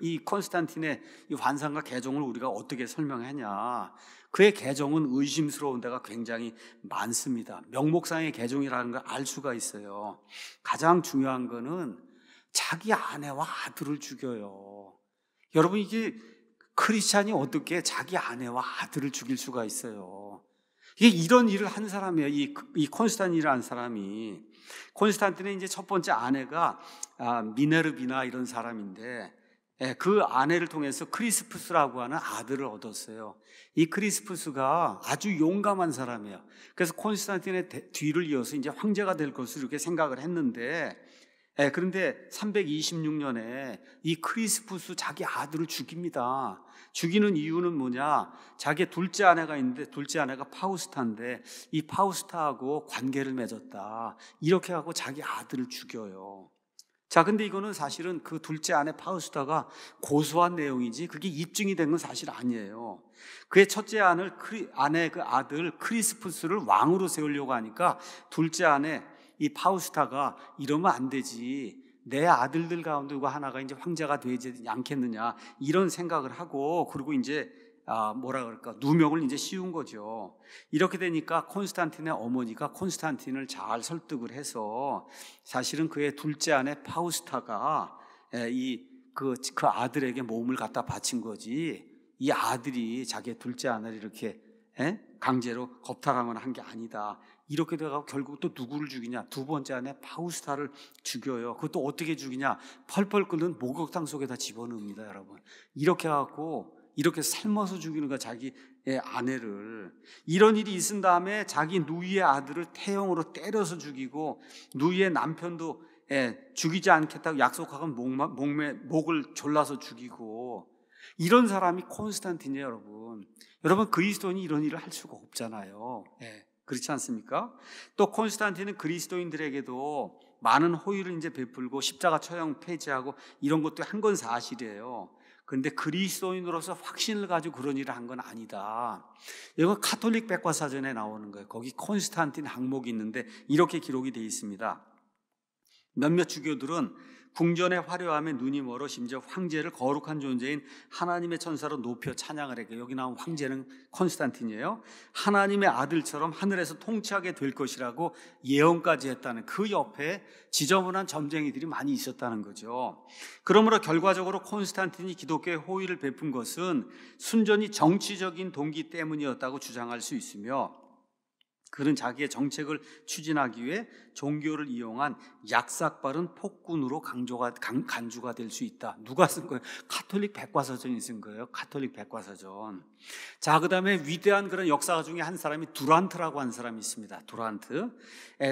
이 콘스탄틴의 이 환상과 개종을 우리가 어떻게 설명하냐? 그의 개종은 의심스러운 데가 굉장히 많습니다. 명목상의 개종이라는 걸 알 수가 있어요. 가장 중요한 거는 자기 아내와 아들을 죽여요. 여러분 이게 크리스찬이 어떻게 자기 아내와 아들을 죽일 수가 있어요? 이게 이런 일을 한 사람이에요. 이 콘스탄틴이라는 사람이. 콘스탄틴의 이제 첫 번째 아내가 미네르비나 이런 사람인데 그 아내를 통해서 크리스푸스라고 하는 아들을 얻었어요. 이 크리스푸스가 아주 용감한 사람이에요. 그래서 콘스탄틴의 뒤를 이어서 이제 황제가 될 것으로 이렇게 생각을 했는데 그런데 326년에 이 크리스푸스 자기 아들을 죽입니다. 죽이는 이유는 뭐냐? 자기 둘째 아내가 있는데 둘째 아내가 파우스타인데 이 파우스타하고 관계를 맺었다. 이렇게 하고 자기 아들을 죽여요. 자, 근데 이거는 사실은 그 둘째 아내 파우스타가 고소한 내용이지 그게 입증이 된 건 사실 아니에요. 그의 첫째 아내 그 아들 크리스푸스를 왕으로 세우려고 하니까 둘째 아내 이 파우스타가 이러면 안 되지. 내 아들들 가운데 누가 하나가 이제 황제가 되지 않겠느냐 이런 생각을 하고 그리고 이제 뭐라 그럴까, 누명을 이제 씌운 거죠. 이렇게 되니까 콘스탄틴의 어머니가 콘스탄틴을 잘 설득을 해서 사실은 그의 둘째 아내 파우스타가 그 아들에게 몸을 갖다 바친 거지, 이 아들이 자기의 둘째 아내를 이렇게 강제로 겁탈하거나 한 게 아니다. 이렇게 돼가고 결국 또 누구를 죽이냐? 두 번째 아내 파우스타를 죽여요. 그것도 어떻게 죽이냐? 펄펄 끓는 목욕탕 속에다 집어넣습니다, 여러분. 이렇게 해갖고 이렇게 삶아서 죽이는 거야, 자기의 아내를. 이런 일이 있은 다음에 자기 누이의 아들을 태형으로 때려서 죽이고, 누이의 남편도 죽이지 않겠다고 약속하고 목을 졸라서 죽이고, 이런 사람이 콘스탄틴이에요, 여러분. 여러분, 그리스도인이 이런 일을 할 수가 없잖아요. 그렇지 않습니까? 또 콘스탄틴은 그리스도인들에게도 많은 호의를 이제 베풀고 십자가 처형 폐지하고 이런 것도 한 건 사실이에요. 그런데 그리스도인으로서 확신을 가지고 그런 일을 한 건 아니다. 이거 가톨릭 백과사전에 나오는 거예요. 거기 콘스탄틴 항목이 있는데 이렇게 기록이 되어 있습니다. 몇몇 주교들은 궁전의 화려함에 눈이 멀어 심지어 황제를 거룩한 존재인 하나님의 천사로 높여 찬양을 했고, 여기 나온 황제는 콘스탄틴이에요. 하나님의 아들처럼 하늘에서 통치하게 될 것이라고 예언까지 했다는, 그 옆에 지저분한 점쟁이들이 많이 있었다는 거죠. 그러므로 결과적으로 콘스탄틴이 기독교에 호의를 베푼 것은 순전히 정치적인 동기 때문이었다고 주장할 수 있으며, 그는 자기의 정책을 추진하기 위해 종교를 이용한 약삭빠른 폭군으로 간주가 될 수 있다. 누가 쓴 거예요? 가톨릭 백과사전이 쓴 거예요. 가톨릭 백과사전. 자, 그 다음에 위대한 그런 역사가 중에 한 사람이 두란트라고 한 사람이 있습니다.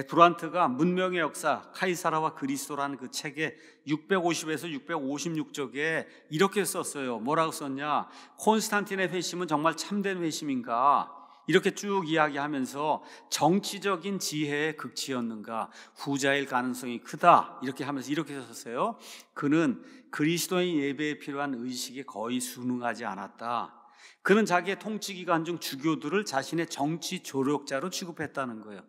두란트가 문명의 역사, 카이사라와 그리스도라는 그 책에 650에서 656쪽에 이렇게 썼어요. 뭐라고 썼냐? 콘스탄틴의 회심은 정말 참된 회심인가? 이렇게 쭉 이야기하면서 정치적인 지혜의 극치였는가, 후자일 가능성이 크다, 이렇게 하면서 이렇게 썼어요. 그는 그리스도인 예배에 필요한 의식이 거의 순응하지 않았다. 그는 자기의 통치 기간 중 주교들을 자신의 정치 조력자로 취급했다는 거예요.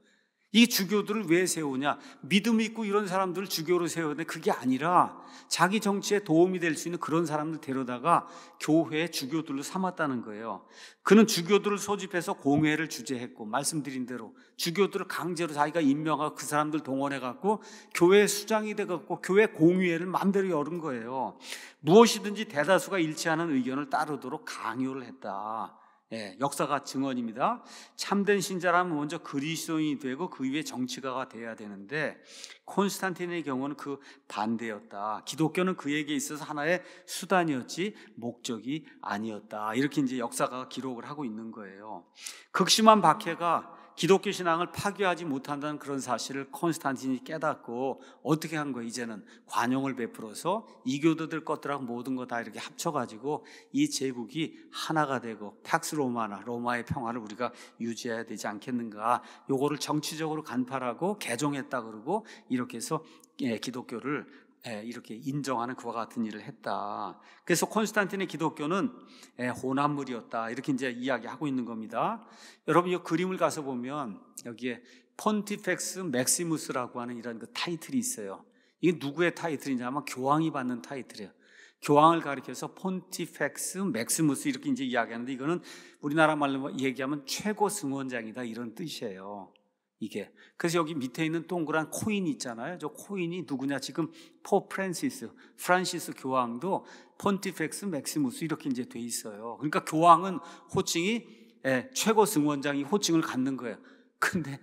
이 주교들을 왜 세우냐? 믿음 있고 이런 사람들을 주교로 세우는데 그게 아니라 자기 정치에 도움이 될 수 있는 그런 사람들 데려다가 교회의 주교들로 삼았다는 거예요. 그는 주교들을 소집해서 공회를 주재했고, 말씀드린 대로 주교들을 강제로 자기가 임명하고 그 사람들 동원해갖고 교회 수장이 돼갖고 교회 공의회를 마음대로 열은 거예요. 무엇이든지 대다수가 일치하는 의견을 따르도록 강요를 했다. 역사가 증언입니다. 참된 신자라면 먼저 그리스도인이 되고 그 위에 정치가가 돼야 되는데, 콘스탄틴의 경우는 그 반대였다. 기독교는 그에게 있어서 하나의 수단이었지 목적이 아니었다. 이렇게 이제 역사가 기록을 하고 있는 거예요. 극심한 박해가 기독교 신앙을 파괴하지 못한다는 그런 사실을 콘스탄틴이 깨닫고 어떻게 한 거예요? 이제는 관용을 베풀어서 이교도들 것들하고 모든 거 다 이렇게 합쳐가지고 이 제국이 하나가 되고 팍스 로마나 로마의 평화를 우리가 유지해야 되지 않겠는가, 요거를 정치적으로 간파하고 개종했다 그러고 이렇게 해서 기독교를 이렇게 인정하는 그와 같은 일을 했다. 그래서 콘스탄틴의 기독교는 혼합물이었다, 이렇게 이제 이야기하고 있는 겁니다. 여러분, 이 그림을 가서 보면 여기에 폰티펙스 맥시무스라고 하는 이런 그 타이틀이 있어요. 이게 누구의 타이틀이냐면 교황이 받는 타이틀이에요. 교황을 가리켜서 폰티펙스 맥시무스 이렇게 이제 이야기하는데, 이거는 우리나라 말로 얘기하면 최고 승원장이다, 이런 뜻이에요. 이게. 그래서 여기 밑에 있는 동그란 코인이 있잖아요. 저 코인이 누구냐? 지금 포 프란시스 교황도 폰티펙스 맥시무스 이렇게 이제 돼 있어요. 그러니까 교황은 호칭이 최고 승원장이 호칭을 갖는 거예요. 근데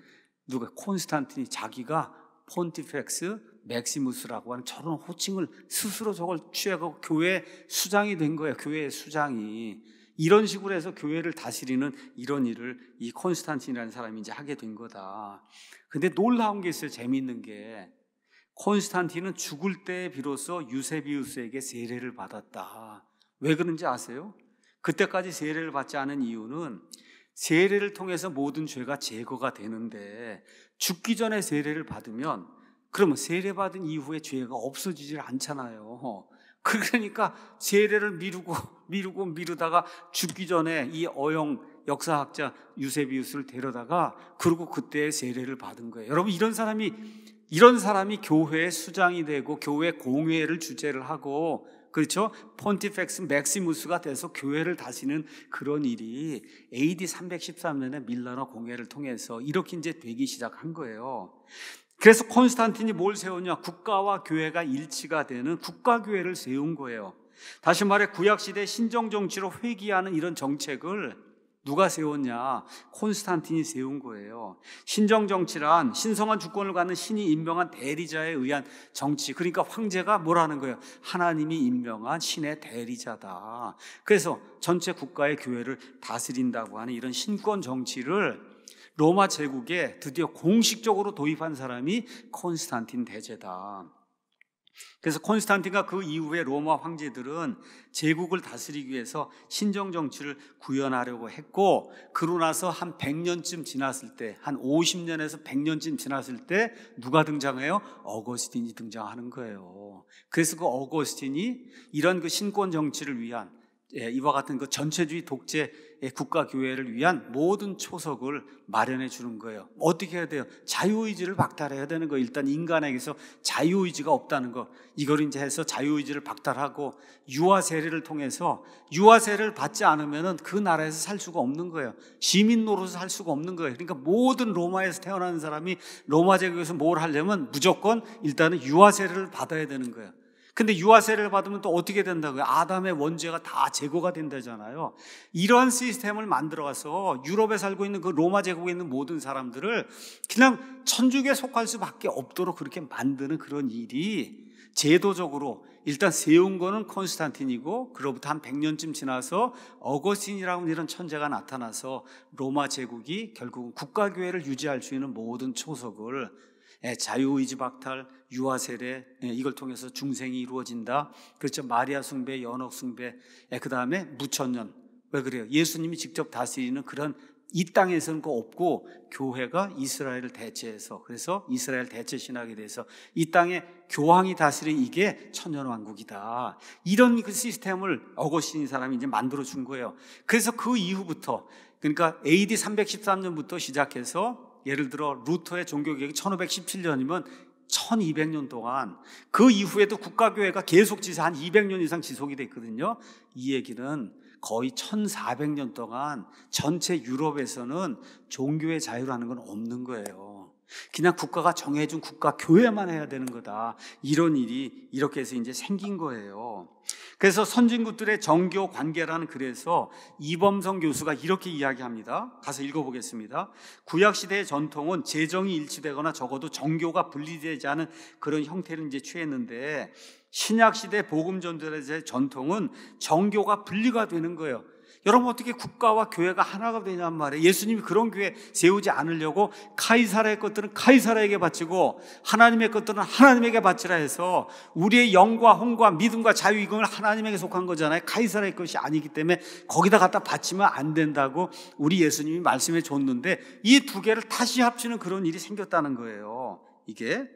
누가? 콘스탄틴이 자기가 폰티펙스 맥시무스라고 하는 저런 호칭을 스스로 저걸 취하고 교회 수장이 된 거예요. 교회 수장이. 이런 식으로 해서 교회를 다스리는 이런 일을 이 콘스탄틴이라는 사람이 이제 하게 된 거다. 근데 놀라운 게 있어요. 재미있는 게, 콘스탄틴은 죽을 때 비로소 유세비우스에게 세례를 받았다. 왜 그런지 아세요? 그때까지 세례를 받지 않은 이유는 세례를 통해서 모든 죄가 제거가 되는데, 죽기 전에 세례를 받으면 그러면 세례받은 이후에 죄가 없어지질 않잖아요. 그러니까 세례를 미루다가 죽기 전에 이 어영 역사학자 유세비우스를 데려다가 그리고 그때 세례를 받은 거예요. 여러분, 이런 사람이 교회의 수장이 되고 교회 공회를 주재를 하고 그렇죠? 폰티펙스 맥시무스가 돼서 교회를 다스리는 그런 일이 AD 313년에 밀라노 공회를 통해서 이렇게 이제 되기 시작한 거예요. 그래서 콘스탄틴이 뭘 세우냐? 국가와 교회가 일치가 되는 국가교회를 세운 거예요. 다시 말해 구약시대 신정정치로 회귀하는 이런 정책을 누가 세웠냐? 콘스탄틴이 세운 거예요. 신정정치란 신성한 주권을 갖는 신이 임명한 대리자에 의한 정치. 그러니까 황제가 뭐라는 거예요? 하나님이 임명한 신의 대리자다. 그래서 전체 국가의 교회를 다스린다고 하는 이런 신권 정치를 로마 제국에 드디어 공식적으로 도입한 사람이 콘스탄틴 대제다. 그래서 콘스탄틴과 그 이후에 로마 황제들은 제국을 다스리기 위해서 신정 정치를 구현하려고 했고, 그러고 나서 한 100년쯤 지났을 때, 한 50년에서 100년쯤 지났을 때 누가 등장해요? 어거스틴이 등장하는 거예요. 그래서 그 어거스틴이 이런 그 신권 정치를 위한 이와 같은 그 전체주의 독재 국가교회를 위한 모든 초석을 마련해 주는 거예요. 어떻게 해야 돼요? 자유의지를 박탈해야 되는 거예요. 일단 인간에게서 자유의지가 없다는 거, 이걸 이제 해서 자유의지를 박탈하고 유아 세례를 통해서 유아 세례를 받지 않으면 그 나라에서 살 수가 없는 거예요. 시민 노릇을 할 수가 없는 거예요. 그러니까 모든 로마에서 태어나는 사람이 로마 제국에서 뭘 하려면 무조건 일단은 유아 세례를 받아야 되는 거예요. 근데 유아 세례를 받으면 또 어떻게 된다고요? 아담의 원죄가 다 제거가 된다잖아요. 이러한 시스템을 만들어가서 유럽에 살고 있는 그 로마 제국에 있는 모든 사람들을 그냥 천주교에 속할 수밖에 없도록 그렇게 만드는 그런 일이 제도적으로 일단 세운 거는 콘스탄틴이고, 그로부터 한 100년쯤 지나서 어거스틴이라는 이런 천재가 나타나서 로마 제국이 결국은 국가교회를 유지할 수 있는 모든 초석을 자유의지 박탈, 유아 세례, 이걸 통해서 중생이 이루어진다. 그렇죠. 마리아 숭배, 연옥 숭배, 그 다음에 무천년. 왜 그래요? 예수님이 직접 다스리는 그런 이 땅에서는 거 없고 교회가 이스라엘을 대체해서, 그래서 이스라엘 대체 신학에 대해서 이 땅에 교황이 다스리 이게 천년왕국이다. 이런 그 시스템을 어거스틴 사람이 이제 만들어 준 거예요. 그래서 그 이후부터, 그러니까 AD 313년부터 시작해서 예를 들어 루터의 종교개혁이 1517년이면 1200년 동안, 그 이후에도 국가교회가 계속 한 200년 이상 지속이 됐거든요. 이 얘기는 거의 1400년 동안 전체 유럽에서는 종교의 자유라는 건 없는 거예요. 그냥 국가가 정해준 국가교회만 해야 되는 거다. 이런 일이 이렇게 해서 이제 생긴 거예요. 그래서 선진국들의 정교 관계라는 글에서 이범성 교수가 이렇게 이야기합니다. 가서 읽어보겠습니다. 구약시대의 전통은 재정이 일치되거나 적어도 정교가 분리되지 않은 그런 형태를 이제 취했는데, 신약시대 복음전도자의 전통은 정교가 분리가 되는 거예요. 여러분, 어떻게 국가와 교회가 하나가 되냔 말이에요. 예수님이 그런 교회 세우지 않으려고 카이사라의 것들은 카이사라에게 바치고 하나님의 것들은 하나님에게 바치라 해서 우리의 영과 혼과 믿음과 자유, 이건 하나님에게 속한 거잖아요. 카이사라의 것이 아니기 때문에 거기다 갖다 바치면 안 된다고 우리 예수님이 말씀해 줬는데, 이 두 개를 다시 합치는 그런 일이 생겼다는 거예요. 이게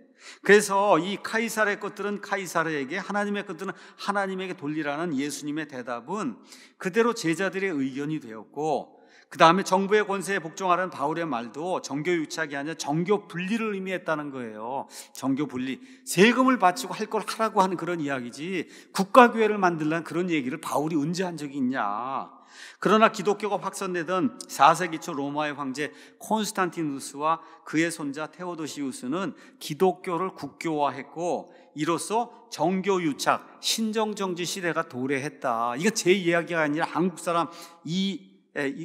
그래서 이 카이사르의 것들은 카이사르에게, 하나님의 것들은 하나님에게 돌리라는 예수님의 대답은 그대로 제자들의 의견이 되었고, 그 다음에 정부의 권세에 복종하라는 바울의 말도 정교 유착이 아니라 정교 분리를 의미했다는 거예요. 정교 분리, 세금을 바치고 할 걸 하라고 하는 그런 이야기지, 국가교회를 만들라는 그런 얘기를 바울이 언제 한 적이 있냐. 그러나 기독교가 확산되던 4세기 초 로마의 황제 콘스탄티누스와 그의 손자 테오도시우스는 기독교를 국교화했고, 이로써 정교유착, 신정정치 시대가 도래했다. 이거 제 이야기가 아니라 한국 사람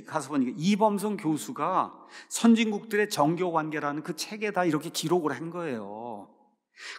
가서 보니까 이범성 교수가 선진국들의 정교관계라는 그 책에다 이렇게 기록을 한 거예요.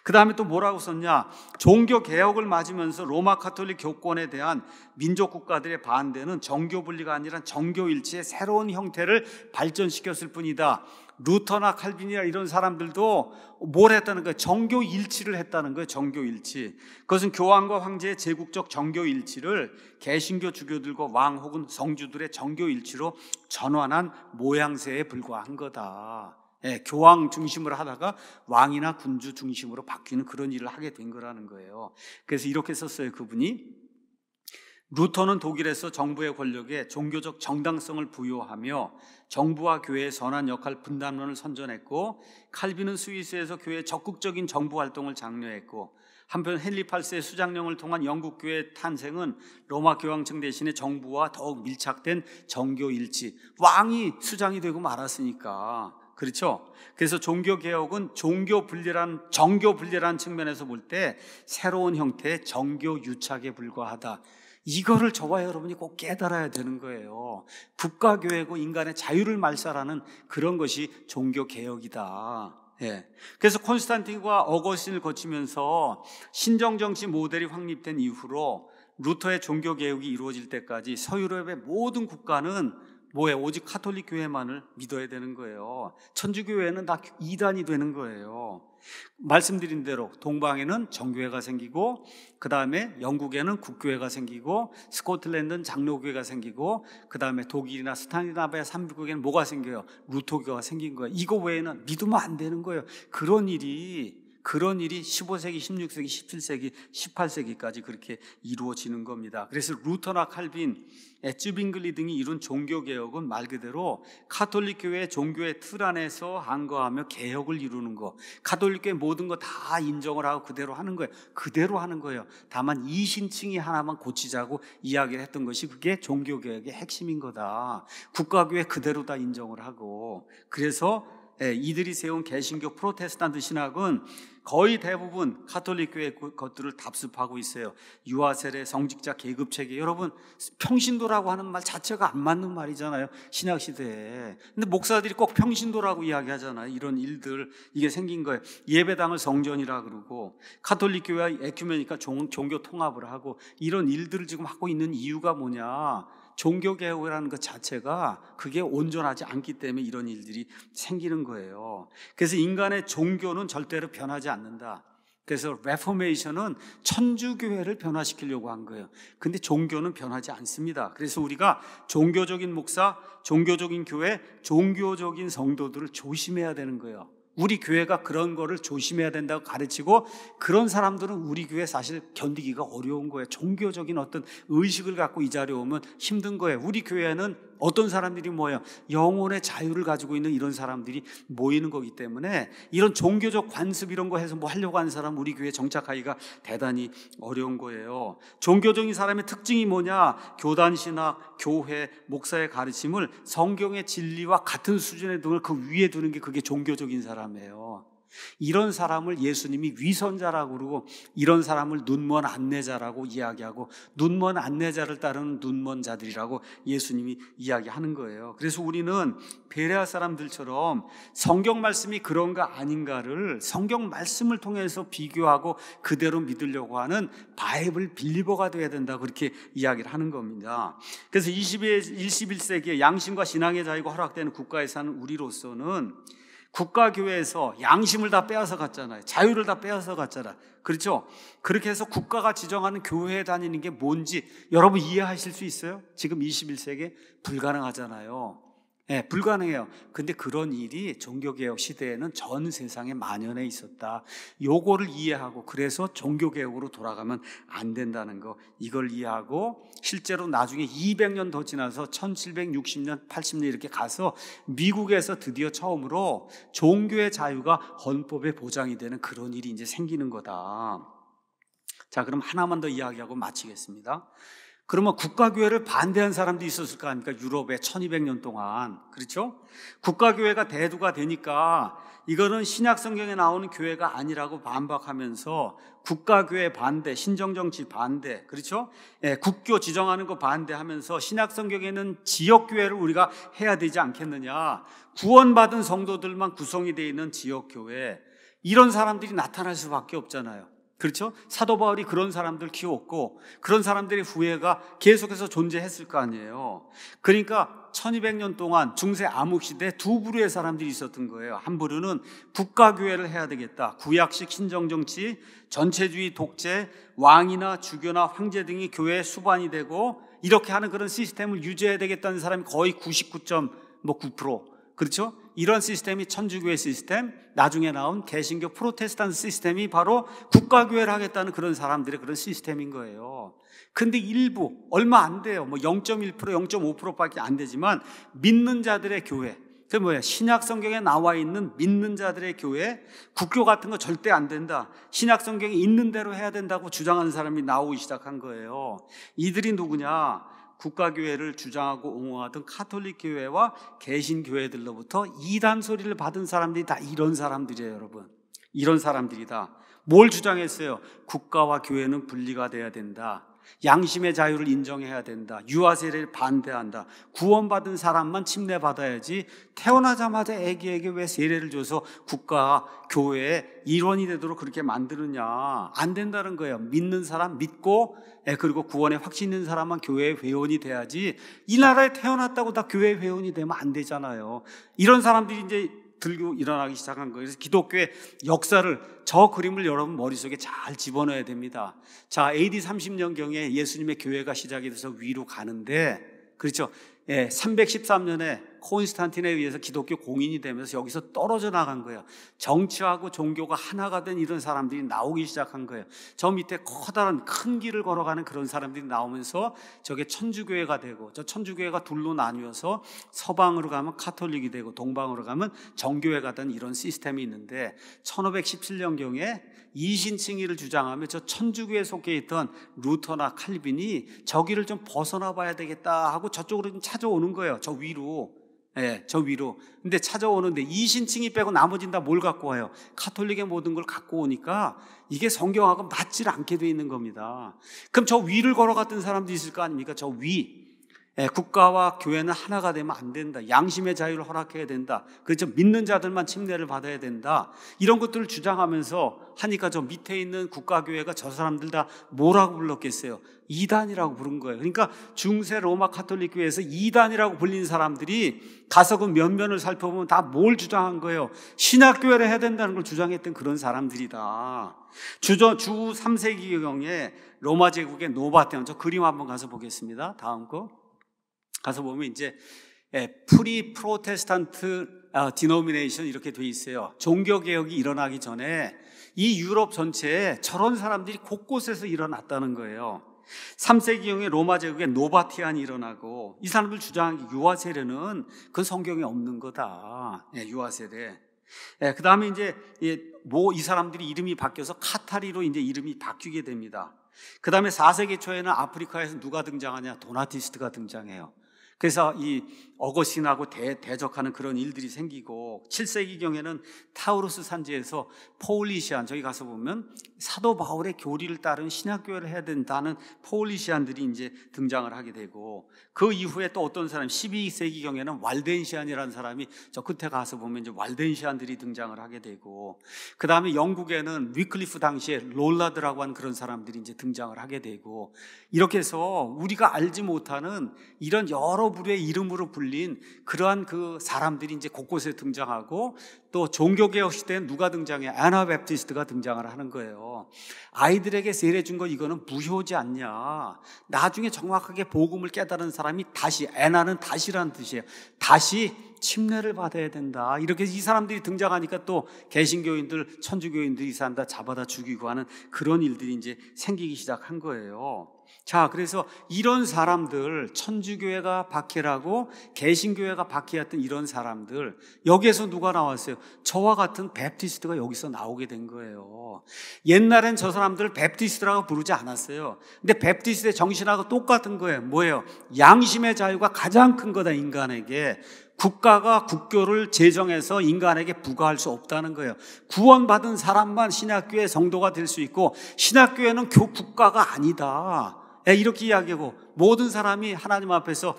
그 다음에 또 뭐라고 썼냐? 종교개혁을 맞으면서 로마 카톨릭 교권에 대한 민족 국가들의 반대는 정교분리가 아니라 정교일치의 새로운 형태를 발전시켰을 뿐이다. 루터나 칼빈이나 이런 사람들도 뭘 했다는 거예요? 정교일치를 했다는 거예요. 정교일치. 그것은 교황과 황제의 제국적 정교일치를 개신교 주교들과 왕 혹은 성주들의 정교일치로 전환한 모양새에 불과한 거다. 교황 중심으로 하다가 왕이나 군주 중심으로 바뀌는 그런 일을 하게 된 거라는 거예요. 그래서 이렇게 썼어요, 그분이. 루터는 독일에서 정부의 권력에 종교적 정당성을 부여하며 정부와 교회의 선한 역할 분담론을 선전했고, 칼빈은 스위스에서 교회의 적극적인 정부 활동을 장려했고, 한편 헨리 8세의 수장령을 통한 영국 교회의 탄생은 로마 교황청 대신에 정부와 더욱 밀착된 정교 일치, 왕이 수장이 되고 말았으니까, 그렇죠? 그래서 종교개혁은 정교 분리라는 측면에서 볼 때 새로운 형태의 정교 유착에 불과하다. 이거를 저와 여러분이 꼭 깨달아야 되는 거예요. 국가교회고 인간의 자유를 말살하는 그런 것이 종교개혁이다. 예. 그래서 콘스탄틴과 어거스틴을 거치면서 신정정치 모델이 확립된 이후로 루터의 종교개혁이 이루어질 때까지 서유럽의 모든 국가는 뭐예요? 오직 카톨릭 교회만을 믿어야 되는 거예요. 천주교회는 다 이단이 되는 거예요. 말씀드린 대로 동방에는 정교회가 생기고, 그 다음에 영국에는 국교회가 생기고, 스코틀랜드는 장로교회가 생기고, 그 다음에 독일이나 스칸디나비아 3국에는 뭐가 생겨요? 루터교가 생긴 거예요. 이거 외에는 믿으면 안 되는 거예요. 그런 일이 15세기, 16세기, 17세기, 18세기까지 그렇게 이루어지는 겁니다. 그래서 루터나 칼빈, 쯔빙글리 등이 이룬 종교개혁은 말 그대로 카톨릭 교회의 종교의 틀 안에서 한거하며 개혁을 이루는 거, 카톨릭 교회 모든 거 다 인정을 하고 그대로 하는 거예요. 그대로 하는 거예요. 다만 이신층이 하나만 고치자고 이야기를 했던 것이 그게 종교개혁의 핵심인 거다. 국가교회 그대로 다 인정을 하고, 그래서 이들이 세운 개신교 프로테스탄트 신학은 거의 대부분 카톨릭 교회 것들을 답습하고 있어요. 유아세례, 성직자 계급체계. 여러분, 평신도라고 하는 말 자체가 안 맞는 말이잖아요, 신약 시대에. 근데 목사들이 꼭 평신도라고 이야기하잖아요. 이런 일들, 이게 생긴 거예요. 예배당을 성전이라 그러고, 카톨릭 교회와 에큐메니카 종교 통합을 하고, 이런 일들을 지금 하고 있는 이유가 뭐냐? 종교개혁이라는 것 자체가 그게 온전하지 않기 때문에 이런 일들이 생기는 거예요. 그래서 인간의 종교는 절대로 변하지 않는다. 그래서 레포메이션은 천주교회를 변화시키려고 한 거예요. 근데 종교는 변하지 않습니다. 그래서 우리가 종교적인 목사, 종교적인 교회, 종교적인 성도들을 조심해야 되는 거예요. 우리 교회가 그런 거를 조심해야 된다고 가르치고, 그런 사람들은 우리 교회 사실 견디기가 어려운 거예요. 종교적인 어떤 의식을 갖고 이 자리에 오면 힘든 거예요. 우리 교회는 어떤 사람들이 모여요? 영혼의 자유를 가지고 있는 이런 사람들이 모이는 거기 때문에 이런 종교적 관습 이런 거 해서 뭐 하려고 하는 사람 우리 교회에 정착하기가 대단히 어려운 거예요. 종교적인 사람의 특징이 뭐냐? 교단 신학, 교회, 목사의 가르침을 성경의 진리와 같은 수준의 등을 그 위에 두는 게 그게 종교적인 사람이에요. 이런 사람을 예수님이 위선자라고 그러고, 이런 사람을 눈먼 안내자라고 이야기하고, 눈먼 안내자를 따르는 눈먼 자들이라고 예수님이 이야기하는 거예요. 그래서 우리는 베레아 사람들처럼 성경 말씀이 그런가 아닌가를 성경 말씀을 통해서 비교하고 그대로 믿으려고 하는 바이블 빌리버가 돼야 된다, 그렇게 이야기를 하는 겁니다. 그래서 21세기에 양심과 신앙의 자유가 허락되는 국가에 사는 우리로서는 국가교회에서 양심을 다 빼앗아 갔잖아요. 자유를 다 빼앗아 갔잖아요. 그렇죠? 그렇게 해서 국가가 지정하는 교회에 다니는 게 뭔지 여러분 이해하실 수 있어요? 지금 21세기에 불가능하잖아요. 네, 불가능해요. 근데 그런 일이 종교개혁 시대에는 전 세상에 만연해 있었다. 요거를 이해하고, 그래서 종교개혁으로 돌아가면 안 된다는 거, 이걸 이해하고, 실제로 나중에 200년 더 지나서 1760년, 80년 이렇게 가서 미국에서 드디어 처음으로 종교의 자유가 헌법에 보장이 되는 그런 일이 이제 생기는 거다. 자, 그럼 하나만 더 이야기하고 마치겠습니다. 그러면 국가교회를 반대한 사람도 있었을 거 아닙니까? 유럽에 1200년 동안. 그렇죠? 국가교회가 대두가 되니까 이거는 신약 성경에 나오는 교회가 아니라고 반박하면서 국가교회 반대, 신정정치 반대, 그렇죠? 예, 국교 지정하는 거 반대하면서 신약 성경에는 지역교회를 우리가 해야 되지 않겠느냐. 구원받은 성도들만 구성이 되어 있는 지역교회, 이런 사람들이 나타날 수밖에 없잖아요. 그렇죠? 사도 바울이 그런 사람들 키웠고, 그런 사람들의 후예가 계속해서 존재했을 거 아니에요. 그러니까 1200년 동안 중세 암흑시대 두 부류의 사람들이 있었던 거예요. 한 부류는 국가교회를 해야 되겠다. 구약식 신정정치, 전체주의 독재, 왕이나 주교나 황제 등이 교회의 수반이 되고 이렇게 하는 그런 시스템을 유지해야 되겠다는 사람이 거의 99.9%. 그렇죠? 이런 시스템이 천주교회 시스템, 나중에 나온 개신교 프로테스탄트 시스템이 바로 국가교회를 하겠다는 그런 사람들의 그런 시스템인 거예요. 근데 일부, 얼마 안 돼요. 뭐 0.1%, 0.5%밖에 안 되지만 믿는 자들의 교회, 그 뭐야? 신약 성경에 나와 있는 믿는 자들의 교회, 국교 같은 거 절대 안 된다. 신약 성경에 있는 대로 해야 된다고 주장하는 사람이 나오기 시작한 거예요. 이들이 누구냐? 국가교회를 주장하고 옹호하던 카톨릭 교회와 개신 교회들로부터 이단 소리를 받은 사람들이 다 이런 사람들이에요, 여러분. 이런 사람들이다. 뭘 주장했어요? 국가와 교회는 분리가 돼야 된다. 양심의 자유를 인정해야 된다. 유아 세례를 반대한다. 구원받은 사람만 침례받아야지 태어나자마자 아기에게 왜 세례를 줘서 국가, 교회의 일원이 되도록 그렇게 만드느냐. 안 된다는 거예요. 믿는 사람 믿고 그리고 구원에 확신 있는 사람만 교회의 회원이 돼야지 이 나라에 태어났다고 다 교회의 회원이 되면 안 되잖아요. 이런 사람들이 이제 들고 일어나기 시작한 거예요. 그래서 기독교의 역사를, 저 그림을 여러분 머릿속에 잘 집어넣어야 됩니다. 자, AD 30년경에 예수님의 교회가 시작이 돼서 위로 가는데, 그렇죠? 313년에 콘스탄틴에 의해서 기독교 공인이 되면서 여기서 떨어져 나간 거예요. 정치하고 종교가 하나가 된 이런 사람들이 나오기 시작한 거예요. 저 밑에 커다란 큰 길을 걸어가는 그런 사람들이 나오면서 저게 천주교회가 되고, 저 천주교회가 둘로 나뉘어서 서방으로 가면 카톨릭이 되고 동방으로 가면 정교회가 된 이런 시스템이 있는데, 1517년경에 이신칭의를 주장하며 저 천주교에 속해 있던 루터나 칼빈이 저기를 좀 벗어나 봐야 되겠다 하고 저쪽으로 좀 찾아오는 거예요. 저 위로. 저 위로. 근데 찾아오는데 이신칭의 빼고 나머지는 다 뭘 갖고 와요? 카톨릭의 모든 걸 갖고 오니까 이게 성경하고 맞질 않게 돼 있는 겁니다. 그럼 저 위를 걸어갔던 사람도 있을 거 아닙니까? 저 위. 국가와 교회는 하나가 되면 안 된다. 양심의 자유를 허락해야 된다. 그렇죠. 믿는 자들만 침례를 받아야 된다. 이런 것들을 주장하면서 하니까 저 밑에 있는 국가교회가 저 사람들 다 뭐라고 불렀겠어요? 이단이라고 부른 거예요. 그러니까 중세 로마 카톨릭 교회에서 이단이라고 불린 사람들이 가서 그 면면을 살펴보면 다 뭘 주장한 거예요? 신학교회를 해야 된다는 걸 주장했던 그런 사람들이다. 주 3세기경에 로마 제국의 노바테온, 저 그림 한번 가서 보겠습니다. 다음 거. 가서 보면 이제 프리 프로테스탄트 디노미네이션 이렇게 돼 있어요. 종교개혁이 일어나기 전에 이 유럽 전체에 저런 사람들이 곳곳에서 일어났다는 거예요. 3세기경에 로마 제국에 노바티안이 일어나고, 이 사람들 주장한 게 유아 세례는 그 성경에 없는 거다. 유아 세례. 그 다음에 이제 이 사람들이 이름이 바뀌어서 카타리로 이제 이름이 바뀌게 됩니다. 그 다음에 4세기 초에는 아프리카에서 누가 등장하냐? 도나티스트가 등장해요. 그래서 이 어거스틴하고 대적하는 그런 일들이 생기고, 7세기경에는 타우루스 산지에서 포울리시안, 저기 가서 보면 사도 바울의 교리를 따른 신학교회를 해야 된다는 포울리시안들이 이제 등장을 하게 되고, 그 이후에 또 어떤 사람, 12세기경에는 왈덴시안이라는 사람이 저 끝에 가서 보면 이제 왈덴시안들이 등장을 하게 되고, 그 다음에 영국에는 위클리프 당시에 롤라드라고 하는 그런 사람들이 이제 등장을 하게 되고, 이렇게 해서 우리가 알지 못하는 이런 여러 부류의 이름으로 불린 그러한 그 사람들이 이제 곳곳에 등장하고, 또 종교개혁 시대에 누가 등장해? 애나베프티스트가 등장을 하는 거예요. 아이들에게 세례 준 거 이거는 무효지 않냐? 나중에 정확하게 복음을 깨달은 사람이 다시, 애나는 다시라는 뜻이에요. 다시 침례를 받아야 된다. 이렇게 이 사람들이 등장하니까 또 개신교인들, 천주교인들이 이 사람 다 잡아다 죽이고 하는 그런 일들이 이제 생기기 시작한 거예요. 자, 그래서 이런 사람들, 천주교회가 박해라고 개신교회가 박해했던 이런 사람들, 여기에서 누가 나왔어요? 저와 같은 베프티스트가 여기서 나오게 된 거예요. 옛날엔 저 사람들을 베프티스트라고 부르지 않았어요. 근데 베프티스트의 정신하고 똑같은 거예요. 뭐예요? 양심의 자유가 가장 큰 거다, 인간에게. 국가가 국교를 제정해서 인간에게 부과할 수 없다는 거예요. 구원받은 사람만 신학교의 성도가 될 수 있고, 신학교회는 국가가 아니다. 이렇게 이야기하고, 모든 사람이 하나님 앞에서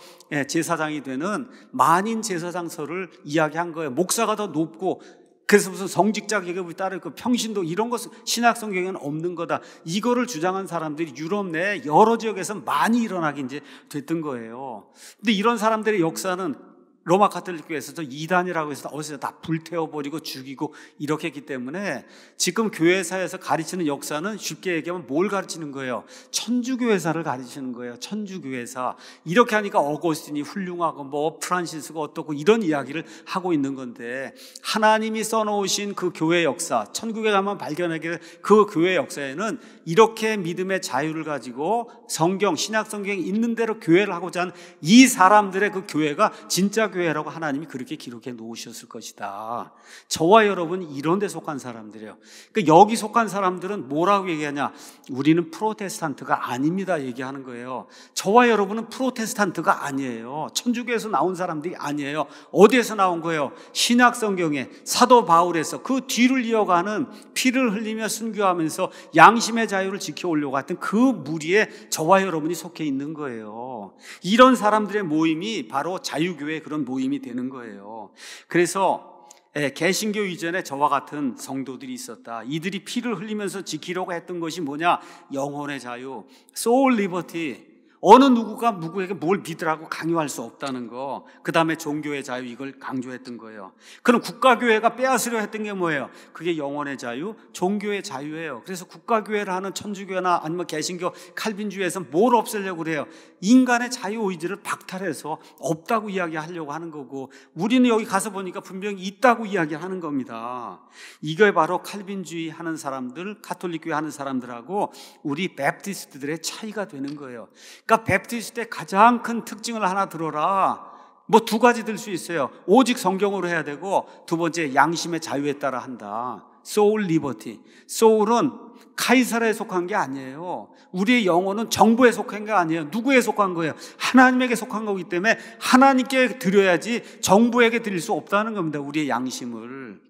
제사장이 되는 만인 제사장설을 이야기한 거예요. 목사가 더 높고, 그래서 무슨 성직자 계급이 따로 있고 평신도, 이런 것은 신학 성경에는 없는 거다. 이거를 주장한 사람들이 유럽 내 여러 지역에서 많이 일어나게 이제 됐던 거예요. 근데 이런 사람들의 역사는 로마 가톨릭 교회에서도 이단이라고 해서 어디서 다 불태워버리고 죽이고 이렇게 했기 때문에 지금 교회사에서 가르치는 역사는 쉽게 얘기하면 뭘 가르치는 거예요? 천주교회사를 가르치는 거예요. 천주교회사. 이렇게 하니까 어거스틴이 훌륭하고 뭐 프란시스가 어떻고 이런 이야기를 하고 있는 건데, 하나님이 써놓으신 그 교회 역사, 천국에 가면 발견하게 그 교회 역사에는 이렇게 믿음의 자유를 가지고 성경, 신약 성경에 있는 대로 교회를 하고자 하는 이 사람들의 그 교회가 진짜 교회라고 하나님이 그렇게 기록해 놓으셨을 것이다. 저와 여러분 이런 데 속한 사람들이에요. 그러니까 여기 속한 사람들은 뭐라고 얘기하냐? 우리는 프로테스탄트가 아닙니다 얘기하는 거예요. 저와 여러분은 프로테스탄트가 아니에요. 천주교에서 나온 사람들이 아니에요. 어디에서 나온 거예요? 신약 성경에 사도 바울에서 그 뒤를 이어가는 피를 흘리며 순교하면서 양심의 자유를 지켜오려고 했던 그 무리에 저와 여러분이 속해 있는 거예요. 이런 사람들의 모임이 바로 자유교회 그런 모임이 되는 거예요. 그래서 개신교 이전에 저와 같은 성도들이 있었다. 이들이 피를 흘리면서 지키려고 했던 것이 뭐냐? 영혼의 자유, soul liberty. 어느 누구가 누구에게 뭘 믿으라고 강요할 수 없다는 거. 그 다음에 종교의 자유, 이걸 강조했던 거예요. 그럼 국가교회가 빼앗으려 했던 게 뭐예요? 그게 영혼의 자유, 종교의 자유예요. 그래서 국가교회를 하는 천주교나 아니면 개신교, 칼빈주의에서 뭘 없애려고 그래요? 인간의 자유의지를 박탈해서 없다고 이야기하려고 하는 거고, 우리는 여기 가서 보니까 분명히 있다고 이야기하는 겁니다. 이게 바로 칼빈주의 하는 사람들, 가톨릭교회 하는 사람들하고 우리 베프티스트들의 차이가 되는 거예요. 그러니까 베프티스트의 가장 큰 특징을 하나 들어라. 뭐 두 가지 들 수 있어요. 오직 성경으로 해야 되고, 두 번째 양심의 자유에 따라 한다. soul liberty. soul은 카이사르에 속한 게 아니에요. 우리의 영혼은 정부에 속한 게 아니에요. 누구에 속한 거예요? 하나님에게 속한 거기 때문에 하나님께 드려야지 정부에게 드릴 수 없다는 겁니다. 우리의 양심을.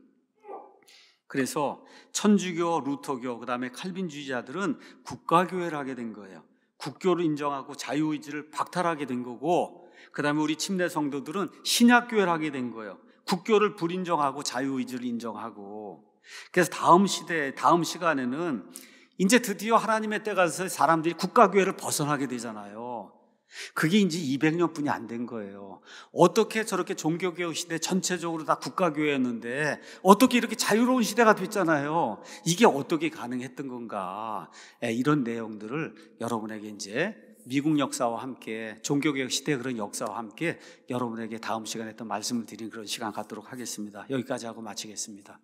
그래서 천주교, 루터교, 그 다음에 칼빈주의자들은 국가교회를 하게 된 거예요. 국교를 인정하고 자유의지를 박탈하게 된 거고, 그 다음에 우리 침례 성도들은 신약교회를 하게 된 거예요. 국교를 불인정하고 자유의지를 인정하고. 그래서 다음 시대, 다음 시간에는 이제 드디어 하나님의 때가 가서 사람들이 국가교회를 벗어나게 되잖아요. 그게 이제 200년뿐이 안 된 거예요. 어떻게 저렇게 종교개혁 시대 전체적으로 다 국가교회였는데 어떻게 이렇게 자유로운 시대가 됐잖아요. 이게 어떻게 가능했던 건가? 이런 내용들을 여러분에게 이제 미국 역사와 함께 종교개혁 시대 그런 역사와 함께 여러분에게 다음 시간에 또 말씀을 드리는 그런 시간 갖도록 하겠습니다. 여기까지 하고 마치겠습니다.